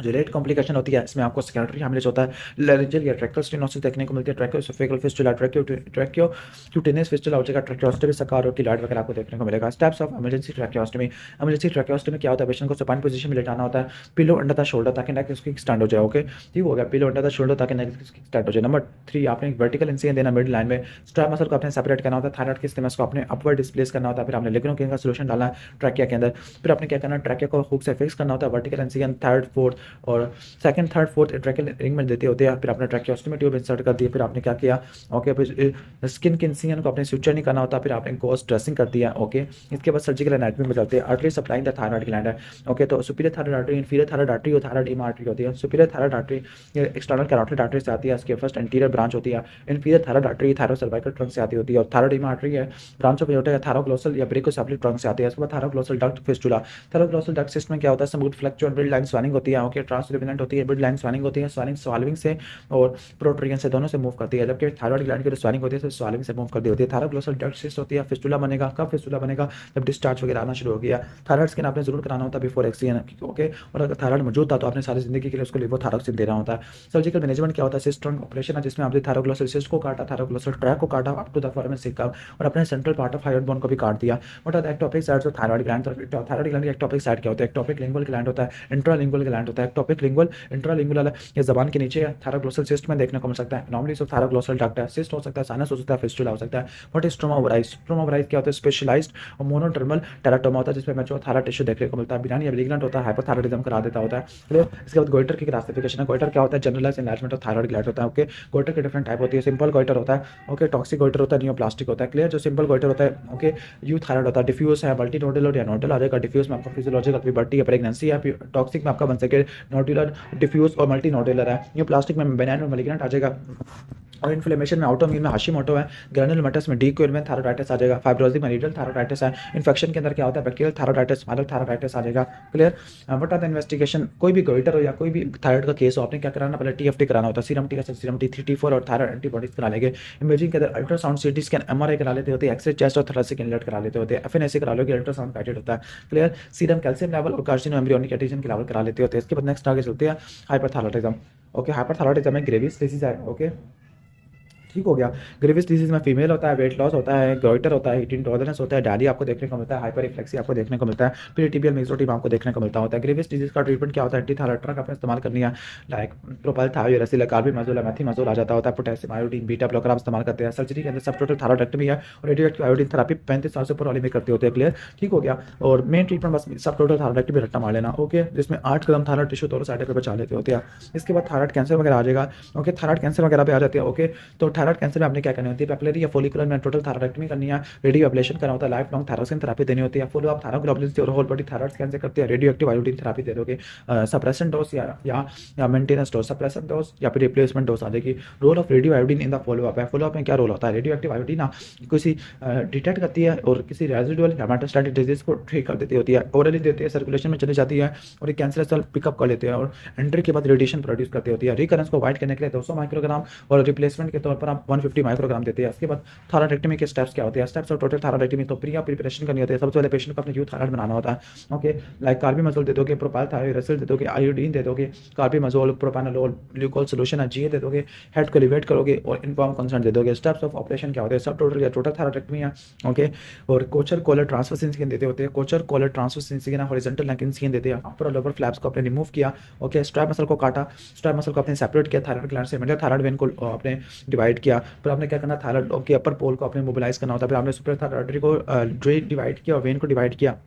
जो लेट कॉम्प्लिकेशन होती है इसमें आपको सेकेंडरी हेमरेज होता है, लैरिंजियल या ट्रैकियल स्टेनोसिस देखने को मिलती है, ट्रैकियोएसोफेगल फिस्टुला, ट्रैकियोक्यूटेनियस फिस्टुला हो जाएगा, ट्रैकियोस्टोमी सकार और किलाइड वगैरह आपको देखने को मिलेगा। Steps of emergency tracheostomy. Emergency tracheostomy क्या होता है, पेशेंट को सुपाइन पोजीशन में लेटाना होता है, पिलो अंडर द शोल्डर ताकि नेक उसकी स्टैंड हो जाए, ओके, ठीक हो गया, पिलो अंडर द शोल्डर ताकि नेक उसकी स्टैंड हो जाए। नंबर 3 आपने वर्टिकल इंसिजन देना मिड लाइन में, स्ट्रैप मसल को आपने सेपरेट करना होता है, थायराइड के स्टिमस को आपने अपवर्ड डिस्प्लेस करना होता है, फिर आपने लिग्नोकेन का सॉल्यूशन डालना है ट्रैकिया के अंदर, फिर आपने क्या करना है, ट्रैकिया को हुक से फिक्स करना होता है, वर्टिकल इंसिजन 3rd 4th और second 3rd 4th tracheal ring में देते होते हैं, फिर आपने ट्रैकियोस्टोमी ट्यूब इंसर्ट कर दी, फिर आपने क्या किया, ओके, फिर स्किन के इंसिजन को आपने सुचर नहीं करना होता, फिर आपने गोस ड्रेसिंग कर दिया, ओके। इसके बाद सर्जिकल एनाटॉमी में चलते हैं। Artery supplying the thyroid gland है, ओके, तो superior thyroid artery, inferior thyroid artery और थायराइड ईमा आर्टरी होती है। Superior thyroid artery external carotid artery से आती है, इसके फर्स्ट एंटीरियर ब्रांच होती है। इंफीरियर थायराइड आर्टरी थायरोसर्वाइकल ट्रंक से आती होती है, और थायराइड ईमा आर्टरी है ब्रांच ऑफ एओर्टा या थायरोग्लोसल या ब्रेकोसेफलिक ट्रंक से आती है। इसके बाद thyroglossal duct fistula. Thyroglossal duct cyst में क्या होता है, स्मूथ फ्लक्चुएंट मिड लाइन स्वेलिंग होती है, ओके, ट्रांसल्यूमिनेंट होती है, मिड लाइन स्वेलिंग होती है, स्वेलिंग सॉल्विंग से और प्रोट्रियन से दोनों से मूव करती है, जबकि थायराइड ग्लैंड की जो स्वेलिंग होती है सॉल्विंग से मूव कर दी होती है। थायरोग्लोसल डक्ट सिस्ट होती है, फिस्टुला बनेगा, कब फिस्टुला बनेगा, जब डिस्चार्ज वगैरह आना शुरू हो गया। थायराइड स्कैन आपने जरूर कराना होता है बिफोर एक्सीजन, ओके, और अगर थायराइड मौजूद था तो आपने सारी जिंदगी के लिए उसको लिवोथायरॉक्सिन देना होता है। सर्जिकल मैनेजमेंट क्या होता है, सिस्ट ट्रंक ऑपरेशन है, जिसमें आपने थायरोग्लोसल सिस्ट को काटा, थायरोग्लोसल ट्रैक को काटा अप टू द फोराmen सिक्का, और अपने central part of hyoid bone को भी काट दिया। What are the ectopic sites of thyroid gland. Thyroid gland की एक्टोपिक साइड क्या होता है, एक्टोपिक लिंगुअल ग्लैंड होता है, इंट्रालिंगुअल ग्लैंड होता है। एक्टोपिक लिंगुअल, इंट्रालिंगुअल ये जबान के नीचे है, थायरोग्लोसल सिस्ट में देखने को मिल सकता है। एनॉमलीज ऑफ थायरोग्लोसल डक्ट है, सिस्ट हो सकता है, साइनस हो सकता है, फिस्टुला हो सकता है। What is struma ovarii. Struma ovarii क्या होता है, स्पेशलाइज्ड और मोनोटर्मल टेराटोमा होता है, जिसमें मैच्योर थायराइड टिश्यू देखने को मिलता है, बिनानी एलिगेंट होता है, हाइपोथायराइडिज्म करा देता होता है, क्लियर। इसके बाद गोइटर की क्लासिफिकेशन है। गोइटर क्या होता है, generalised enlargement of thyroid gland होता है, ओके। गोइटर के डिफरेंट टाइप होती है, सिंपल गोइटर होता है, ओके, टॉक्सिक गोइटर होता है, नियोप्लास्टिक होता है, क्लियर। जो सिंपल गोइटर होता है, ओके, यू थायराइड होता है, डिफ्यूज है, मल्टी नोडुलर या नोडुलर आ जाएगा। डिफ्यूज में आपका फिजियोलॉजिकल प्यूबर्टी या प्रेगनेंसी है, टॉक्सिक में आपका बन सके नोडुलर, डिफ्यूज और मल्टी नोडुलर है। नियोप्लास्टिक में बेनाइन और मैलिग्नेंट आ जाएगा, और इन्फ्लेमेशन में ऑटोइम्यून में हाशिमोटो है, ग्रैनुलोमेटस में डीक्यूर में थायराइडाइटिस आ जाएगा, फाइब्रोसिस में रीडल थायराइडाइटिस है। इन्फेक्शन के अंदर क्या होता है, बैक्टीरियल थायराइडाइटिस, वायरल थायराइडाइटिस आ जाएगा, clear. What are the investigation. कोई भी गोइटर हो या कोई भी थायराइड का केस हो, आपने क्या कराना, पहले टीएफटी कराना होता है, serum T, serum T3 T4 और थायराइड एंटीबॉडीज करा लेंगे। इमेजिंग के अंदर अल्ट्रासाउंड, सीटी स्कैन, एमआरआई करा लेते होते हैं, एक्सरे चेस्ट और थोरेसिक इनलेट करा लेते होते हैं, एफएनएसी करा लोगे, अल्ट्रासाउंड गाइडेड होता है, क्लियर। सीरम कैल्शियम लेवल और कार्सिनो एम्ब्रियोनिक एटिजन के लेवल करा लेते होते हैं। इसके बाद नेक्स्ट आगे चलते हैं हाइपरथायराइडिज्म, ओके। हाइपरथायराइडिज्म में ग्रेविस डिसीज है, ओके, ठीक हो गया। ग्रेविस डिजीज में फीमेल होता है, वेट लॉस होता है, गोइटर होता है, हीट इंटॉलरेंस होता है, डायरिया आपको देखने को मिलता है, हाइपर रिफ्लेक्सी आपको देखने को मिलता है, पेरिटिबियल मेसोटीम आपको देखने को मिलता होता है। ग्रेविस डिजीज का ट्रीटमेंट क्या होता है, एंटी थायराइड ड्रग आपने इस्तेमाल करनी है, लाइक प्रोपाइल थायोरेसिल, कार्बिमाजोल, मेथिमाजोल आ जाता होता है, पोटेशियम आयोडीन, बीटा ब्लॉकर आप इस्तेमाल करते हैं। सर्जरी के अंदर सबटोटल थायराइडेक्टमी है और रेडियोएक्टिव आयोडीन थेरेपी 35 साल से ऊपर वाले में करते होते हैं, क्लियर, ठीक हो गया। और मेन ट्रीटमेंट बस सबटोटल थायराइडेक्टमी रट्टा मार लेना, ओके, जिसमें 8 कदम थायराइड टिश्यू दोनों साइड पे बचा लेते होते हैं। इसके बाद थायराइड कैंसर वगैरह आ जाएगा, ओके, थायराइड कैंसर वगैरह पे आ जाते हैं, ओके। तो थायराइड कैंसर में आपने क्या करनी होती है, पेपिलरी या फोलिकुलर में टोटल थायराइडेक्टमी करनी है, रेडियो एब्लेशन करना होता है, लाइफ लॉन्ग थायरोसिन थेरेपी देनी होती है, फुल आप थायरोग्लोबुलिन और होल बॉडी थायराइड कैंसर करती है, रेडियो एक्टिव आयोडीन थेरेपी दे दोगे, सप्रेशन डोज या मेंटेनेंस डोज, सप्रेशन डोज या फिर रिप्लेसमेंट डोज आ जाएगी। Role of radio iodine in the follow up है, फॉलो अप में क्या रोल होता है, रेडियो एक्टिव आयोडीन ना किसी डिटेक्ट करती है और किसी रेजिडुअल हेमाटोस्टैटिक डिजीज को ठीक कर देती होती है, ओरली देती है, सर्कुलेशन में चली जाती है और ये कैंसर सेल पिकअप कर लेते हैं और एंट्री के बाद रेडिएशन प्रोड्यूस करती होती है। रिकरेंस को अवॉइड करने के लिए 200 माइक्रोग्राम और रिप्लेसमेंट के तौर पर आप 150 माइक्रोग्राम देते हैं। इसके बाद थायराइडेक्टमी के स्टेप्स क्या होते हैं, स्टेप्स ऑफ टोटल थायराइडेक्टमी, तो प्रिपरेशन करनी होती है। सबसे पहले पेशेंट को अपने यूथ थायराइड बनाना होता है। ओके, लाइक कार्बिमazole दे दोगे, प्रोपाइल थायरोसिल दे दोगे, आयोडीन दे दोगे, कार्बिमazole, प्रोपानोल, ग्लूकोज सोल्यूशन है जी दे दोगे, हेड को एलिवेट करोगे और इन्फॉर्म कंसर्न दे दोगे। स्टेप्स ऑफ ऑपरेशन क्या होते हैं, सब टोटल या टोटल थायराइडेक्टमी है। ओके, और कोचर कॉलर ट्रांसफर इंसिजन देते होते हैं, Kocher collar transverse incision horizontal neck incision देते हैं, अपर और लोअर फ्लैप्स को आपने रिमूव किया। ओके, स्ट्रैप मसल को काटा, स्ट्रैप मसल को आपने सेपरेट किया, थायराइड ग्लैंड से मतलब थायराइड वेन को आपने डिवाइड किया, फिर आपने क्या करना, थायराइड के अपर पोल को आपने मोबिलाइज करना होता है, फिर आपने सुपर थायराइड को डिवाइड किया और वेन को डिवाइड किया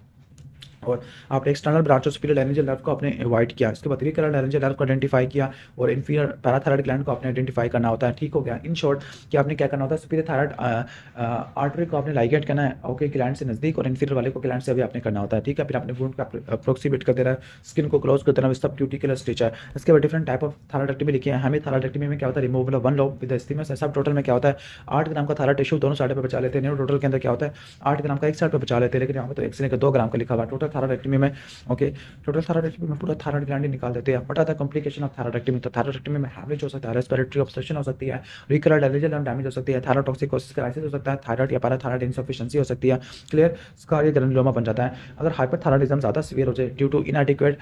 और आपने external branch of superior laryngeal nerve को आपने अवॉइड किया। इसके बाद रिकरल लाइनेजियल नर्व को आइडेंटिफाई किया और इन्फीरियर पैराथायराइड ग्लैंड को आपने आइडेंटिफाई करना होता है। ठीक हो गया। इन शॉर्ट कि आपने क्या करना होता है, सुपीरियर थायराइड आर्टरी को आपने लाइगेट करना है, ओके, ग्लैंड से नजदीक, और इन्फीरियर वाले को ग्लैंड से अभी आपने करना होता है। ठीक है, फिर आपने वुंड का अप्रोक्सीमेट कर देना है, स्किन को क्लोज कर देना, सब क्यूटिकुलर स्टिच है। इसके बाद डिफरेंट टाइप ऑफ थायराइडेक्टमी लिखी है हमें। थायराइडेक्टमी में क्या होता है, removal of one lobe with isthmus. Subtotal में क्या होता है, 8 ग्राम का थायराइड टिश्यू दोनों साइड पर बचा लेते हैं। टोटल के अंदर क्या होता है, 8 ग्राम का एक साइड पर बचा लेते हैं, लेकिन यहाँ पर तो 1 से लेकर 2 ग्राम का लिखा हुआ है टोटल थायराइडेक्टमी में। ओके, टोटल थायराइडेक्टमी में पूरा थायराइड ग्लैंड निकाल देते हैं। बट आता है कॉम्प्लिकेशन ऑफ थायराइडेक्टमी, तो थायराइडेक्टमी में हैमरेज हो सकता है, रेस्पिरेटरी ऑब्स्ट्रक्शन हो सकती है, रिकरल डायलिजल डैमेज हो सकती है, थायरोटॉक्सिकोसिस क्राइसिस हो सकता है, थायराइड या पैराथायराइड इनसफिशिएंसी हो सकती है, क्लियर, स्कार या ग्रैनुलोमा बन जाता है। अगर हाइपरथायराइडिज्म ज़्यादा सीवियर हो जाए due to inadequate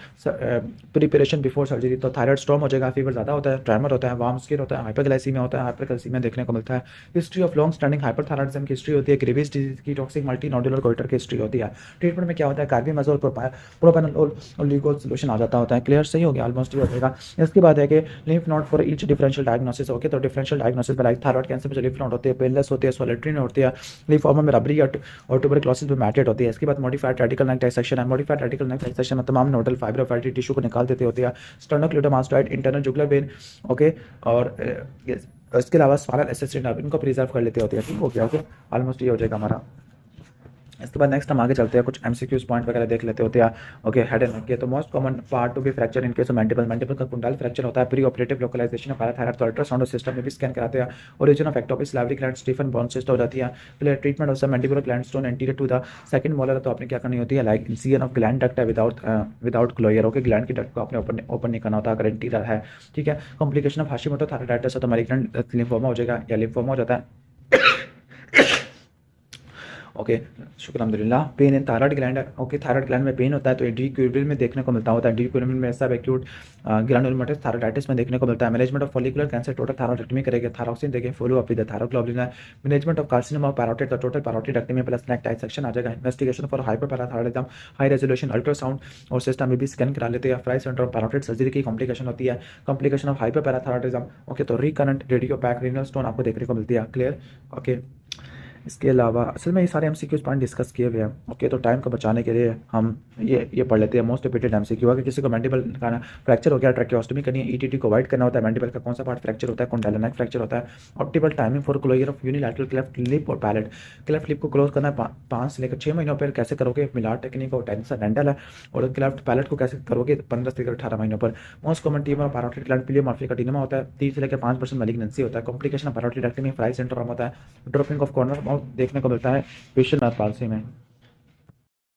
preparation before surgery, तो थायराइड स्टॉर्म हो जाएगा, फीवर ज़्यादा होता है, ट्रेमर होता है, वार्म स्किन होता है, हाइपरग्लाइसीमिया होता है, हाइपरकैल्सीमिया देखने को मिलता है। History of long standing hyperthyroidism की हिस्ट्री होती है, ग्रेविस डिजीज की, टॉक्सिक मल्टी नोडुलर गोइटर की हिस्ट्री होती है। ट्रीटमेंट में क्या होता है, कार्बिमazole, प्रोपानोल और ग्लूकोज सोल्यूशन आ जाता होता है। क्लियर, सही हो गया, ऑलमोस्ट ही हो जाएगा। इसके बाद है कि lymph node for each differential diagnosis. Okay, तो डिफरेंशियल डायग्नोसिस में लाइक थायराइड कैंसर में जो लिम्फ नोड होती है, पेनलेस होती है, सोलिटरी होती है, लिम्फोमा में रबरी और ट्यूबरक्लोसिस में मैटेड होती है। इसके बाद मॉडिफाइड रेडिकल नेक डाइसेक्शन है। मॉडिफाइड रेडिकल नेक डाइसेक्शन में तमाम nodal fibre of fatty tissue को निकाल देती होती है। स्टर्नोक्लेटोमास्टोइड, इंटरनल जुगुलर वेन, ओके, और इसके अलावा स्पाइनल एक्सेसरी नर्व, इनको प्रिजर्व कर लेते होते हैं। ठीक हो गया, ओके, ऑलमोस्ट ये हो जाएगा हमारा। इसके बाद नेक्स्ट हम आगे चलते हैं, कुछ एमसीक्यूज पॉइंट वगैरह देख लेते होते हैं। ओके, हेड एंड नेक के, तो most common part to be fracture in case of mandible का कुंडल फ्रैक्चर होता है। Pre operative localization of parathyroid, तो अल्ट्रासाउंड सिस्टम में भी स्कैन कराते हैं। Origin of ectopic salivary gland, Stafne bone cyst हो जाती है। फिर treatment of mandibular gland stone anterior to the second molar, तो आपने क्या करनी होती है, like incision of gland duct है विदाउट क्लोयर। ओके, ग्लैंड की डक्ट को आपने ओपन नहीं करना होता अगर एंटीरियर है। ठीक है, कॉम्प्लिकेशन ऑफ हाशिमोटो थायराइडाइटिस, तो मैलिग्नेंट लिम्फोमा हो जाएगा या लिम्फोमा हो जाता है। ओके, शुक्र अल्हम्दुलिल्लाह। पेन इन थायराइड ग्लैंड है। ओके, थायराइड ग्लैंड में पेन होता है तो डी क्यूबिल में देखने को मिलता होता है। डी क्यूबिल में सब एक्यूट ग्रैनुलोमेटस थायराइडाइटिस में देखने को मिलता है। Management of follicular cancer, total thyroidectomy करेंगे, थायरोक्सिन देंगे, फॉलो अप विद थायरोग्लोबुलिन है। Management of carcinoma of parotid, तो total parotidectomy plus neck dissection आ जाएगा। Investigation for hyperparathyroidism, high resolution ultrasound और सिस्टम में भी स्कैन करा लेते हैं। Frey's syndrome of parotid surgery की कॉम्प्लिकेशन होती है। कॉम्प्लिकेशन ऑफ हाइपरपैराथायराइडिज्म, ओके, तो रिकरेंट रेडियोपैक रीनल स्टोन आपको देखने को मिलती है। Clear, okay. इसके अलावा असल में ये सारे एमसीक्यूज पॉइंट डिस्कस किए हुए हैं। ओके, तो टाइम को बचाने के लिए हम ये पढ़ लेते हैं। मोस्ट रिपीटेड एमसीक्यू, अगर किसी को मैंडिबल का फ्रैक्चर हो गया, ट्रैकियोस्टोमी करनी है, ईटीटी को अवॉइड करना होता है, मैंडिबल का कौन सा पार्ट फ्रैक्चर होता है, कौन नेक फ्रैक्चर होता है, optimal timing for closure of unilateral cleft lip और पैलेट। क्लेफ्ट लिप को क्लोज करना है 5 से लेकर 6 महीनों पर, कैसे करोगे, मिलार टेक्निक और टेंसर रेंडल है। और क्लेफ्ट पैलेट को कैसे करोगे, 15 से लेकर 18 महीनों पर। Most common tumour parotid gland pleomorphic adenoma होता है, 3 से लेकर 5% मैलिग्नेंसी होता है। कॉम्प्लिकेशन ऑफ पैरोटिडेक्टमी, फ्राई सिंड्रोम होता है, ड्रॉपिंग ऑफ कॉर्नर माउथ देखने को मिलता है पेशेंट में पालसी में।